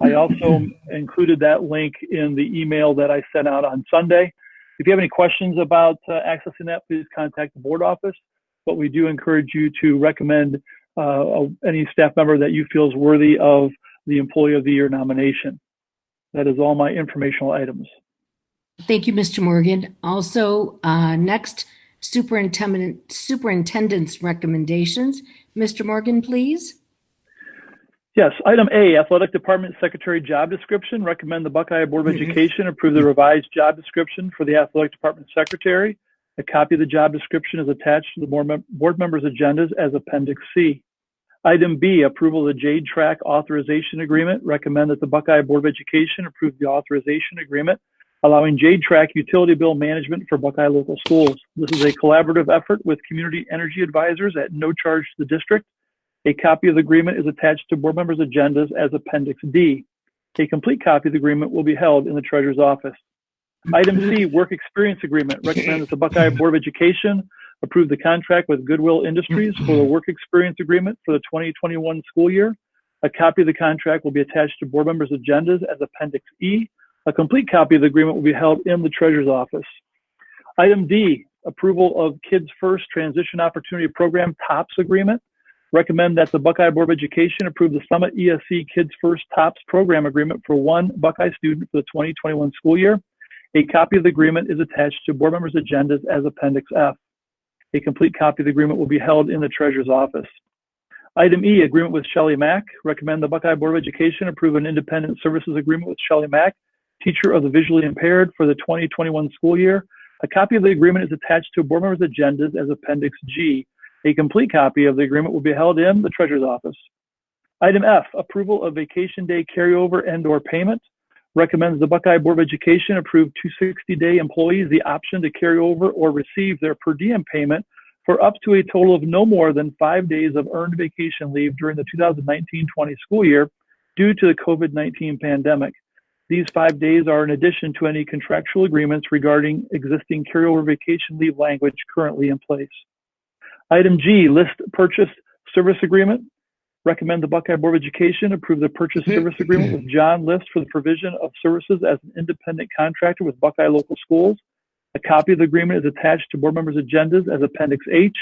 I also included that link in the email that I sent out on Sunday. If you have any questions about accessing that, please contact the board office. But we do encourage you to recommend any staff member that you feel is worthy of the Employee of the Year nomination. That is all my informational items. Thank you, Mr. Morgan. Also, next, Superintendent's Recommendations. Mr. Morgan, please. Yes, item A, Athletic Department Secretary Job Description. Recommend the Buckeye Board of Education approve the revised job description for the Athletic Department Secretary. A copy of the job description is attached to the board members' agendas as Appendix C. Item B, approval of the Jade Track Authorization Agreement. Recommend that the Buckeye Board of Education approve the authorization agreement allowing Jade Track utility bill management for Buckeye local schools. This is a collaborative effort with community energy advisors at no charge to the district. A copy of the agreement is attached to board members' agendas as Appendix D. A complete copy of the agreement will be held in the Treasurer's office. Item C, Work Experience Agreement. Recommend that the Buckeye Board of Education approve the contract with Goodwill Industries for the Work Experience Agreement for the 2021 school year. A copy of the contract will be attached to board members' agendas as Appendix E. A complete copy of the agreement will be held in the Treasurer's office. Item D, approval of Kids First Transition Opportunity Program TOPS Agreement. Recommend that the Buckeye Board of Education approve the Summit ESC Kids First TOPS Program Agreement for one Buckeye student for the 2021 school year. A copy of the agreement is attached to board members' agendas as Appendix F. A complete copy of the agreement will be held in the Treasurer's office. Item E, agreement with Shelley Mack. Recommend the Buckeye Board of Education approve an independent services agreement with Shelley Mack, teacher of the visually impaired, for the 2021 school year. A copy of the agreement is attached to board members' agendas as Appendix G. A complete copy of the agreement will be held in the Treasurer's office. Item F, approval of vacation day carryover and/or payment. Recommends the Buckeye Board of Education approve 260-day employees the option to carry over or receive their per diem payment for up to a total of no more than 5 days of earned vacation leave during the 2019-20 school year due to the COVID-19 pandemic. These 5 days are in addition to any contractual agreements regarding existing carryover vacation leave language currently in place. Item G, list purchase service agreement. Recommend the Buckeye Board of Education approve the purchase service agreement with John List for the provision of services as an independent contractor with Buckeye local schools. A copy of the agreement is attached to board members' agendas as Appendix H.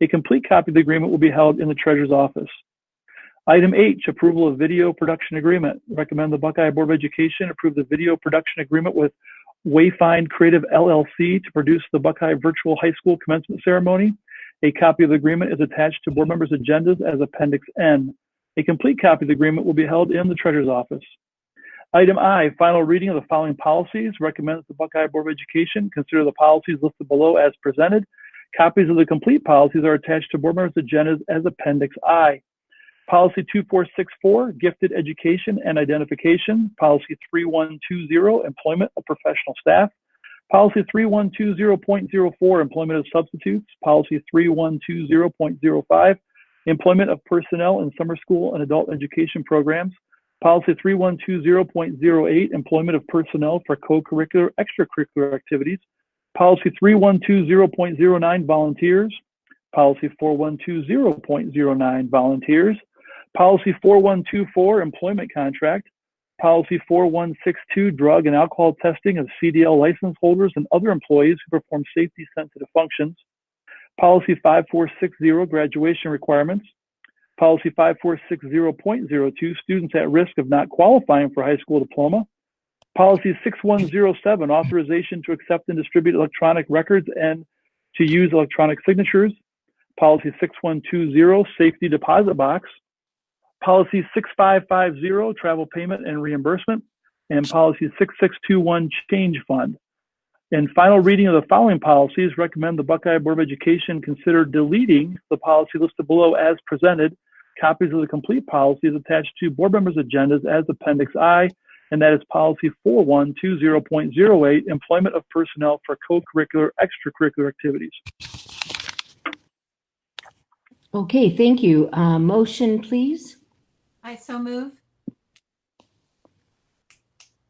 A complete copy of the agreement will be held in the Treasurer's office. Item H, approval of video production agreement. Recommend the Buckeye Board of Education approve the video production agreement with Wayfind Creative LLC to produce the Buckeye Virtual High School Commencement Ceremony. A copy of the agreement is attached to board members' agendas as Appendix N. A complete copy of the agreement will be held in the Treasurer's office. Item I, final reading of the following policies. Recommends the Buckeye Board of Education consider the policies listed below as presented. Copies of the complete policies are attached to board members' agendas as Appendix I. Policy 2464, Gifted Education and Identification. Policy 3120, Employment of Professional Staff. Policy 3120.04, Employment of Substitutes. Policy 3120.05, Employment of Personnel in Summer School and Adult Education Programs. Policy 3120.08, Employment of Personnel for Co-curricular Extracurricular Activities. Policy 3120.09, Volunteers. Policy 4120.09, Volunteers. Policy 4124, Employment Contract. Policy 4162, Drug and Alcohol Testing of CDL license holders and other employees who perform safety-sensitive functions. Policy 5460, Graduation Requirements. Policy 5460.02, Students at risk of not qualifying for high school diploma. Policy 6107, Authorization to accept and distribute electronic records and to use electronic signatures. Policy 6120, Safety Deposit Box. Policy 6550, Travel Payment and Reimbursement. And Policy 6621, Change Fund. In final reading of the following policies, recommend the Buckeye Board of Education consider deleting the policy listed below as presented. Copies of the complete policy is attached to board members' agendas as Appendix I, and that is policy 4120.08, employment of personnel for co-curricular extracurricular activities. Okay, thank you. Motion, please. I so move.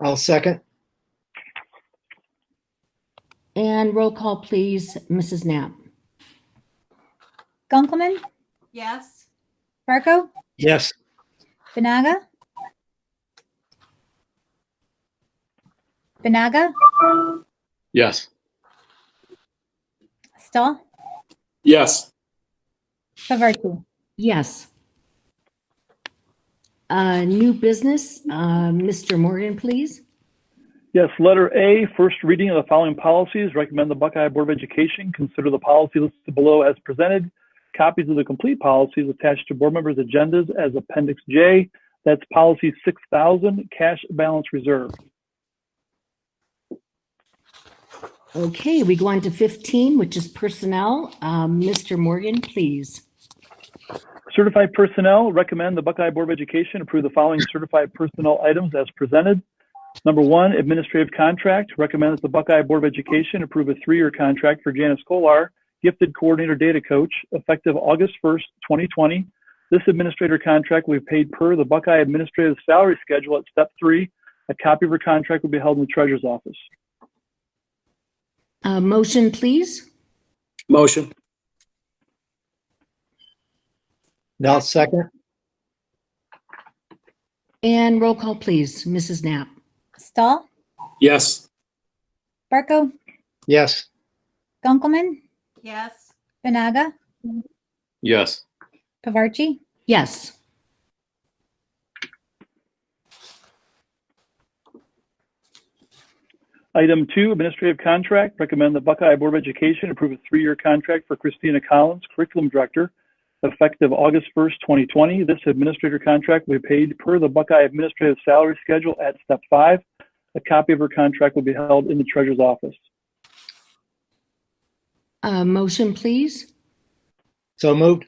I'll second. And roll call, please, Mrs. Knapp. Gunkelman, Yes. Barco, Yes. Banaga, Yes. Stahl, Yes. Pavarti. Yes. New business, Mr. Morgan, please. Yes, letter A, first reading of the following policies. Recommend the Buckeye Board of Education consider the policy listed below as presented. Copies of the complete policies attached to board members' agendas as Appendix J. That's policy 6000, cash balance reserve. Okay, we go on to 15, which is personnel. Mr. Morgan, please. Certified personnel, recommend the Buckeye Board of Education approve the following certified personnel items as presented. Number 1, administrative contract. Recommend that the Buckeye Board of Education approve a 3-year contract for Janice Kolar, Gifted Coordinator Data Coach, effective August 1st, 2020. This administrator contract will be paid per the Buckeye Administrative Salary Schedule at Step 3. A copy of her contract will be held in the Treasurer's Office. Motion, please. Motion. Now second. And roll call, please, Mrs. Knapp. Stahl, Yes. Barco, Yes. Gunkelman, Yes. Banaga, Yes. Pavarchi. Yes. Item 2, administrative contract. Recommend the Buckeye Board of Education approve a 3-year contract for Christina Collins, Curriculum Director, effective August 1st, 2020. This administrator contract will be paid per the Buckeye Administrative Salary Schedule at Step 5. A copy of her contract will be held in the Treasurer's Office. Motion, please. So moved.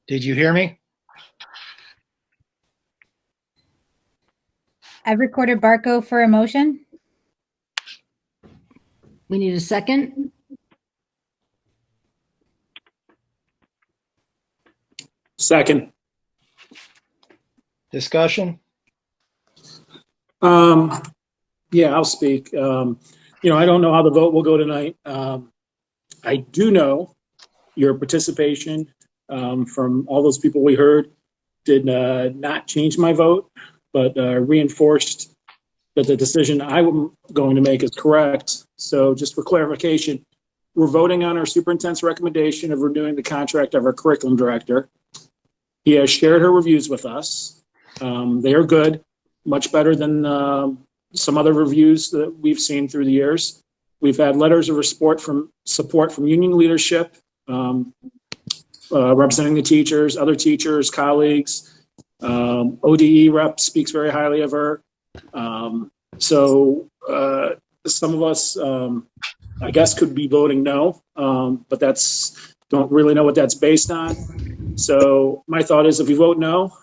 Did you hear me? I've recorded Barco for a motion. We need a second. Second. Discussion? Yeah, I'll speak. I don't know how the vote will go tonight. I do know your participation from all those people we heard did not change my vote, but reinforced that the decision I'm going to make is correct. So just for clarification, we're voting on our superintendent's recommendation of renewing the contract of our curriculum director. He has shared her reviews with us. They are good, much better than some other reviews that we've seen through the years. We've had letters of support from union leadership, representing the teachers, other teachers, colleagues. ODE rep speaks very highly of her. So some of us, I guess, could be voting no, but don't really know what that's based on. So my thought is if we vote no,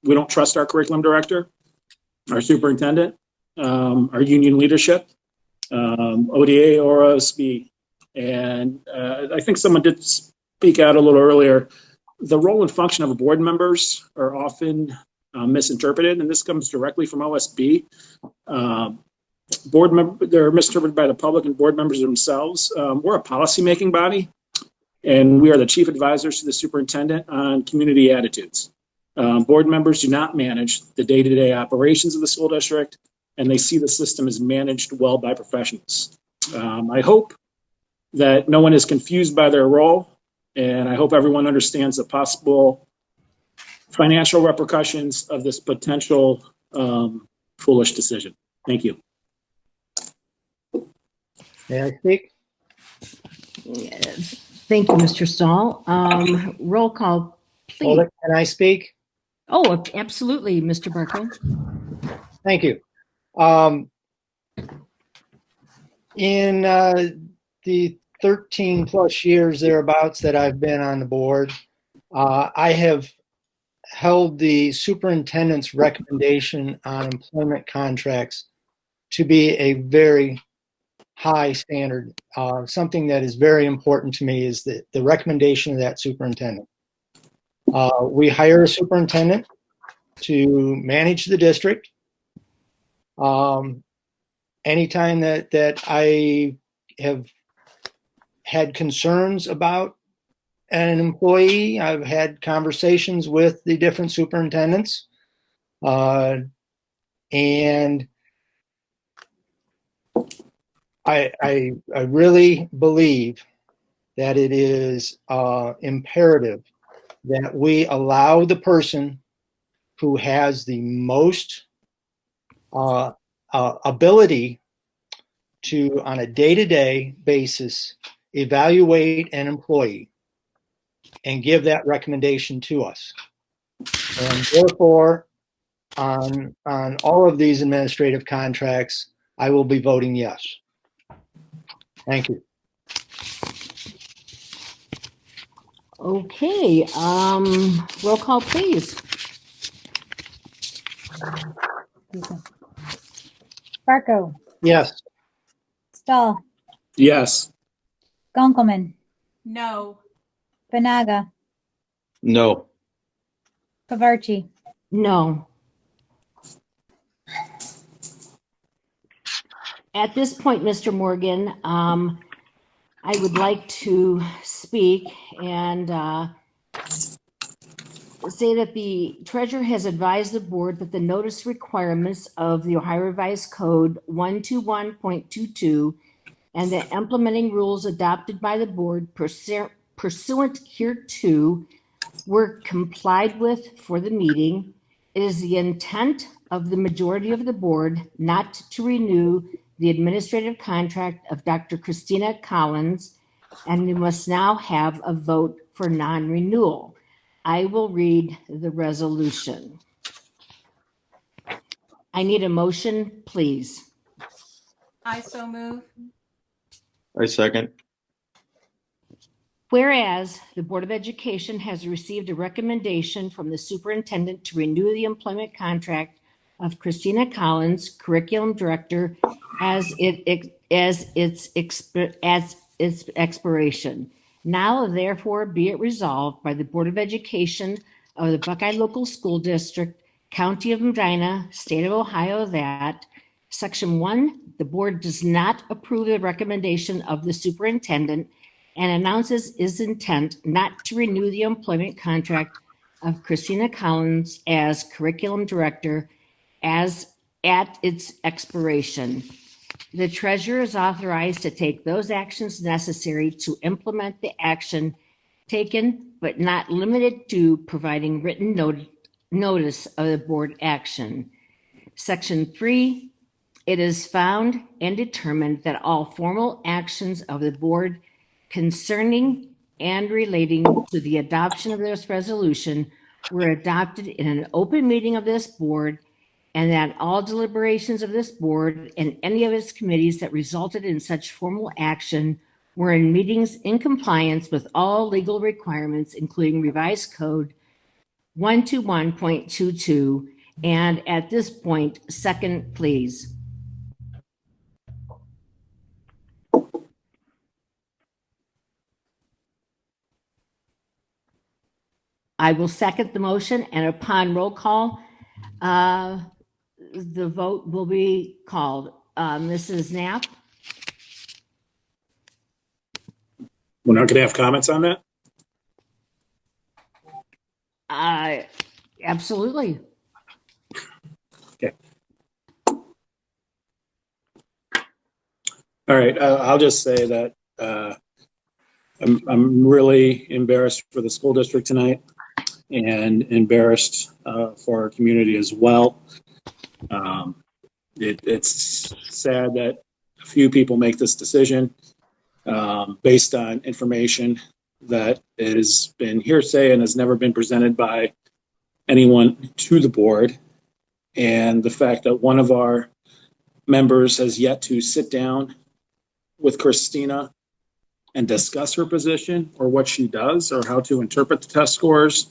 we don't trust our curriculum director, our superintendent, our union leadership, ODA or OSB. And I think someone did speak out a little earlier. The role and function of board members are often misinterpreted, and this comes directly from OSB. They're misinterpreted by the public and board members themselves. We're a policy-making body, and we are the chief advisors to the superintendent on community attitudes. Board members do not manage the day-to-day operations of the school district, and they see the system as managed well by professionals. I hope that no one is confused by their role, and I hope everyone understands the possible financial repercussions of this potential foolish decision. Thank you. May I speak? Thank you, Mr. Stahl. Roll call, please. Can I speak? Oh, absolutely, Mr. Barco. Thank you. In the 13 plus years thereabouts that I've been on the board, I have held the superintendent's recommendation on employment contracts to be a very high standard. Something that is very important to me is the recommendation of that superintendent. We hire a superintendent to manage the district. Anytime that I have had concerns about an employee, I've had conversations with the different superintendents, and I really believe that it is imperative that we allow the person who has the most ability to, on a day-to-day basis, evaluate an employee and give that recommendation to us. And therefore, on all of these administrative contracts, I will be voting yes. Thank you. Okay, roll call, please. Barco, Yes. Stahl, Yes. Gunkelman, No. Banaga, No. Pavarchi. No. At this point, Mr. Morgan, I would like to speak and say that the treasurer has advised the board that the notice requirements of the Ohio Revised Code 121.22 and the implementing rules adopted by the board pursuant hereto were complied with for the meeting. It is the intent of the majority of the board not to renew the administrative contract of Dr. Christina Collins, and we must now have a vote for non-renewal. I will read the resolution. I need a motion, please. I so move. I second. Whereas the Board of Education has received a recommendation from the superintendent to renew the employment contract of Christina Collins, curriculum director, as its expiration. Now, therefore, be it resolved by the Board of Education of the Buckeye Local School District, County of Medina, State of Ohio, that Section 1, the board does not approve the recommendation of the superintendent and announces its intent not to renew the employment contract of Christina Collins as curriculum director as at its expiration. The treasurer is authorized to take those actions necessary to implement the action taken, but not limited to providing written notice of the board action. Section 3, it is found and determined that all formal actions of the board concerning and relating to the adoption of this resolution were adopted in an open meeting of this board, and that all deliberations of this board and any of its committees that resulted in such formal action were in meetings in compliance with all legal requirements, including revised code 121.22. And at this point, second, please. I will second the motion, and upon roll call, the vote will be called. Mrs. Knapp? We're not going to have comments on that? Absolutely. Okay. All right. I'll just say that I'm really embarrassed for the school district tonight and embarrassed for our community as well. It's sad that a few people make this decision based on information that has been hearsay and has never been presented by anyone to the board, and the fact that one of our members has yet to sit down with Christina and discuss her position or what she does or how to interpret the test scores,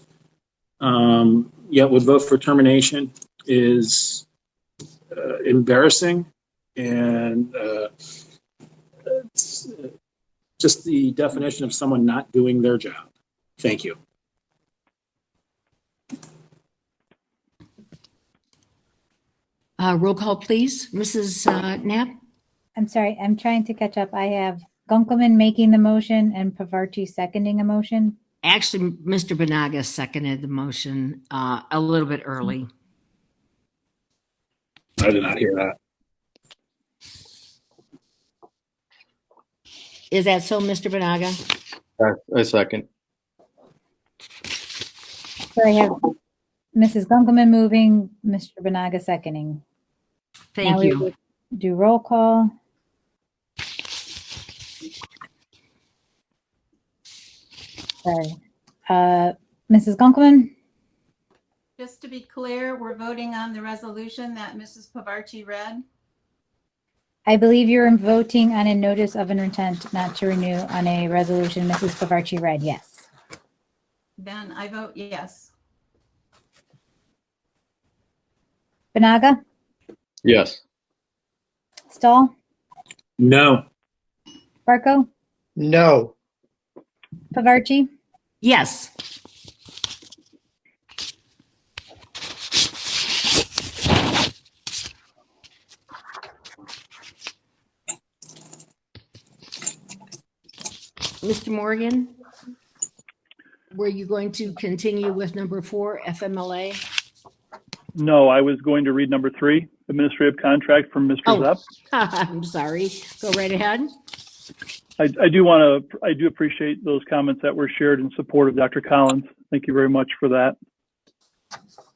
yet would vote for termination is embarrassing, and it's just the definition of someone not doing their job. Thank you. Roll call, please. Mrs. Knapp? I'm sorry, I'm trying to catch up. I have Gunkelman making the motion and Pavarchi seconding a motion. Actually, Mr. Banaga seconded the motion a little bit early. I did not hear that. Is that so, Mr. Banaga? I second. So I have Mrs. Gunkelman moving, Mr. Banaga seconding. Thank now you. We will do roll call. Sorry. Mrs. Gunkelman? Just to be clear, we're voting on the resolution that Mrs. Pavarchi read. I believe you're voting on a notice of an intent not to renew on a resolution Mrs. Pavarchi read, yes. Then I vote yes. Banaga? Yes. Stahl? No. Barco? No. Pavarchi? Yes. Mr. Morgan, were you going to continue with number 4, FMLA? No, I was going to read number 3, administrative contract from Mr. Zepp. I'm sorry. Go right ahead. I do appreciate those comments that were shared in support of Dr. Collins. Thank you very much for that.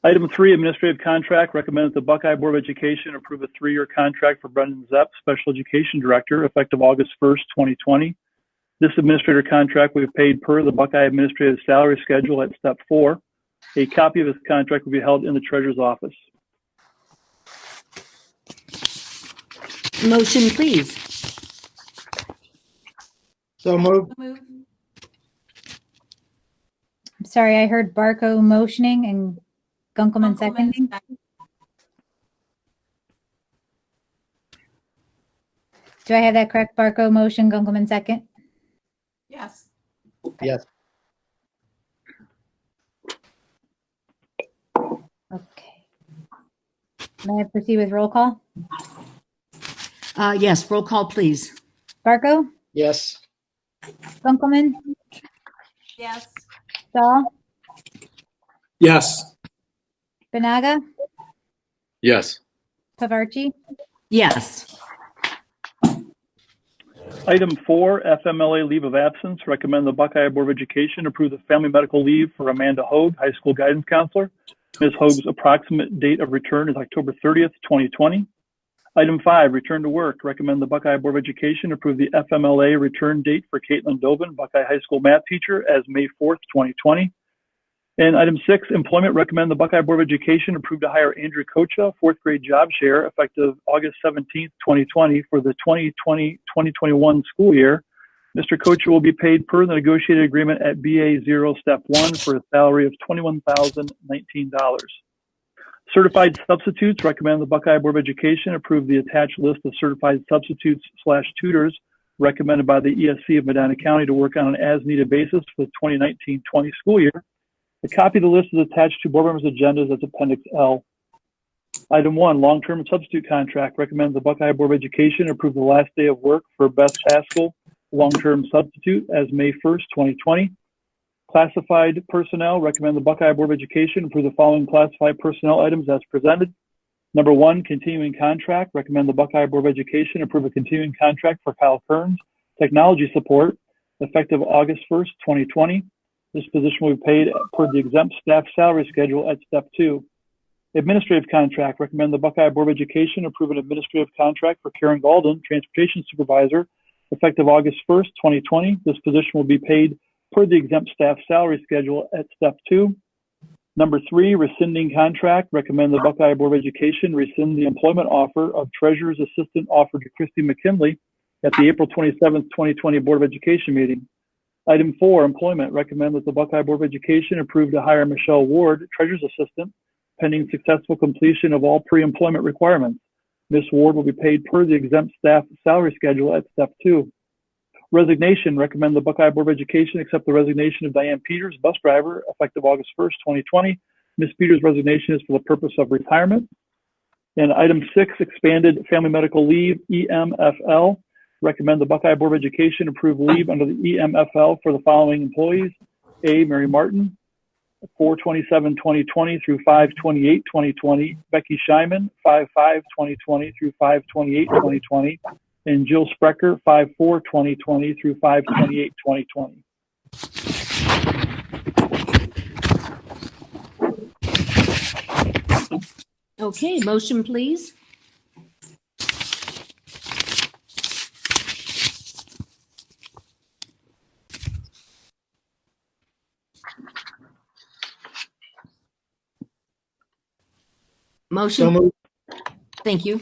Item 3, administrative contract, recommends the Buckeye Board of Education approve a 3-year contract for Brendan Zepp, Special Education Director, effective August 1st, 2020. This administrator contract will be paid per the Buckeye Administrative Salary Schedule at Step 4. A copy of this contract will be held in the Treasurer's office. Motion, please. So moved. I'm sorry, I heard Barco motioning and Gunkelman seconding. Do I have that correct? Barco motion, Gunkelman second? Yes. Yes. Okay. May I proceed with roll call? Yes, roll call, please. Barco? Yes. Gunkelman? Yes. Stahl? Yes. Banaga? Yes. Pavarchi? Yes. Item 4, FMLA leave of absence, recommend the Buckeye Board of Education approve the family medical leave for Amanda Hogue, high school guidance counselor. Ms. Hogue's approximate date of return is October 30th, 2020. Item 5, return to work, recommend the Buckeye Board of Education approve the FMLA return date for Caitlin Dobin, Buckeye high school math teacher, as May 4th, 2020. And item 6, employment, recommend the Buckeye Board of Education approve to hire Andrew Kocha, 4th grade job share, effective August 17th, 2020 for the 2020-2021 school year. Mr. Kocha will be paid per the negotiated agreement at BA0 Step 1 for a salary of $21,019. Certified substitutes, recommend the Buckeye Board of Education approve the attached list of certified substitutes/tutors recommended by the ESC of Medina County to work on an as-needed basis for the 2019-20 school year. A copy of the list is attached to board members' agendas as Appendix L. Item 1, long-term substitute contract. Recommends the Buckeye Board of Education approve the last day of work for Beth Haskell, long-term substitute, as May 1st, 2020. Classified personnel. Recommend the Buckeye Board of Education approve the following classified personnel items as presented. Number 1, continuing contract. Recommend the Buckeye Board of Education approve a continuing contract for Kyle Kearns, technology support, effective August 1st, 2020. This position will be paid per the exempt staff salary schedule at Step 2. Administrative contract. Recommend the Buckeye Board of Education approve an administrative contract for Karen Golden, transportation supervisor, effective August 1st, 2020. This position will be paid per the exempt staff salary schedule at Step 2. Number 3, rescinding contract. Recommend the Buckeye Board of Education rescind the employment offer of Treasurer's Assistant offered to Christy McKinley at the April 27th, 2020 Board of Education meeting. Item 4, employment. Recommend that the Buckeye Board of Education approve to hire Michelle Ward, Treasurer's Assistant, pending successful completion of all pre-employment requirements. Ms. Ward will be paid per the exempt staff salary schedule at step 2. Resignation. Recommend the Buckeye Board of Education accept the resignation of Diane Peters, bus driver, effective August 1st, 2020. Ms. Peters' resignation is for the purpose of retirement. And item 6, expanded family medical leave, EMFL. Recommend the Buckeye Board of Education approve leave under the EMFL for the following employees. A, Mary Martin, 4/27/2020 through 5/28/2020. Becky Scheinman, 5/5/2020 through 5/28/2020. And Jill Sprecher, 5/4/2020 through 5/28/2020. Okay, motion, please. Motion. So moved. Thank you.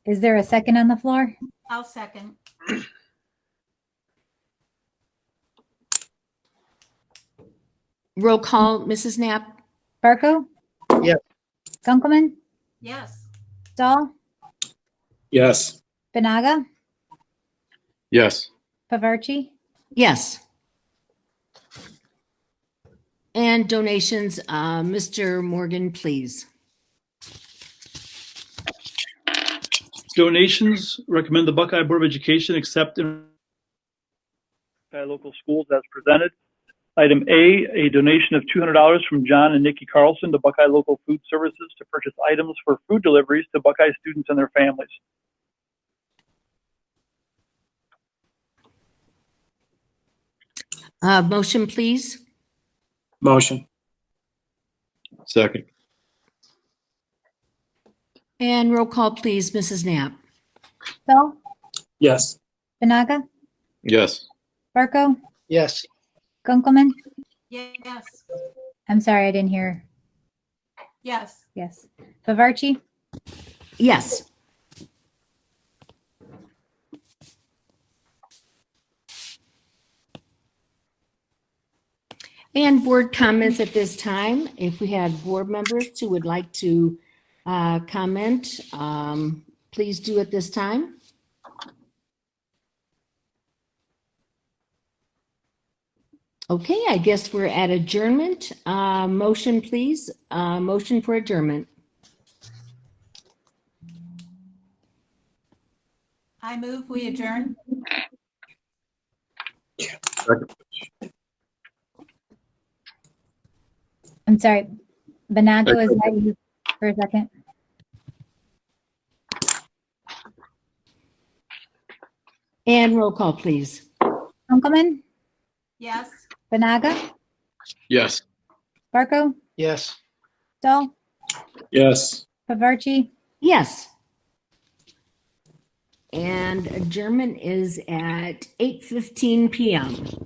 Is there a second on the floor? I'll second. Roll call, Mrs. Knapp. Barco? Yes. Kunkelman? Yes. Stahl? Yes. Benaga? Yes. Pavarchi? Yes. And donations, Mr. Morgan, please. Donations. Recommend the Buckeye Board of Education accept Buckeye local schools as presented. Item A donation of $200 from John and Nikki Carlson to Buckeye Local Food Services to purchase items for food deliveries to Buckeye students and their families. Motion, please. Motion. Second. And roll call, please, Mrs. Knapp. Stahl? Yes. Benaga? Yes. Barco? Yes. Kunkelman? Yes. I'm sorry, I didn't hear. Yes. Yes. Pavarchi? Yes. And board comments at this time. If we have board members who would like to comment, please do at this time. Okay, I guess we're at adjournment. Motion, please. Motion for adjournment. I move we adjourn. Second. I'm sorry. Benaga, is that you for a second? And roll call, please. Kunkelman? Yes. Benaga? Yes. Barco? Yes. Stahl? Yes. Pavarchi? Yes. And adjournment is at 8:15 p.m.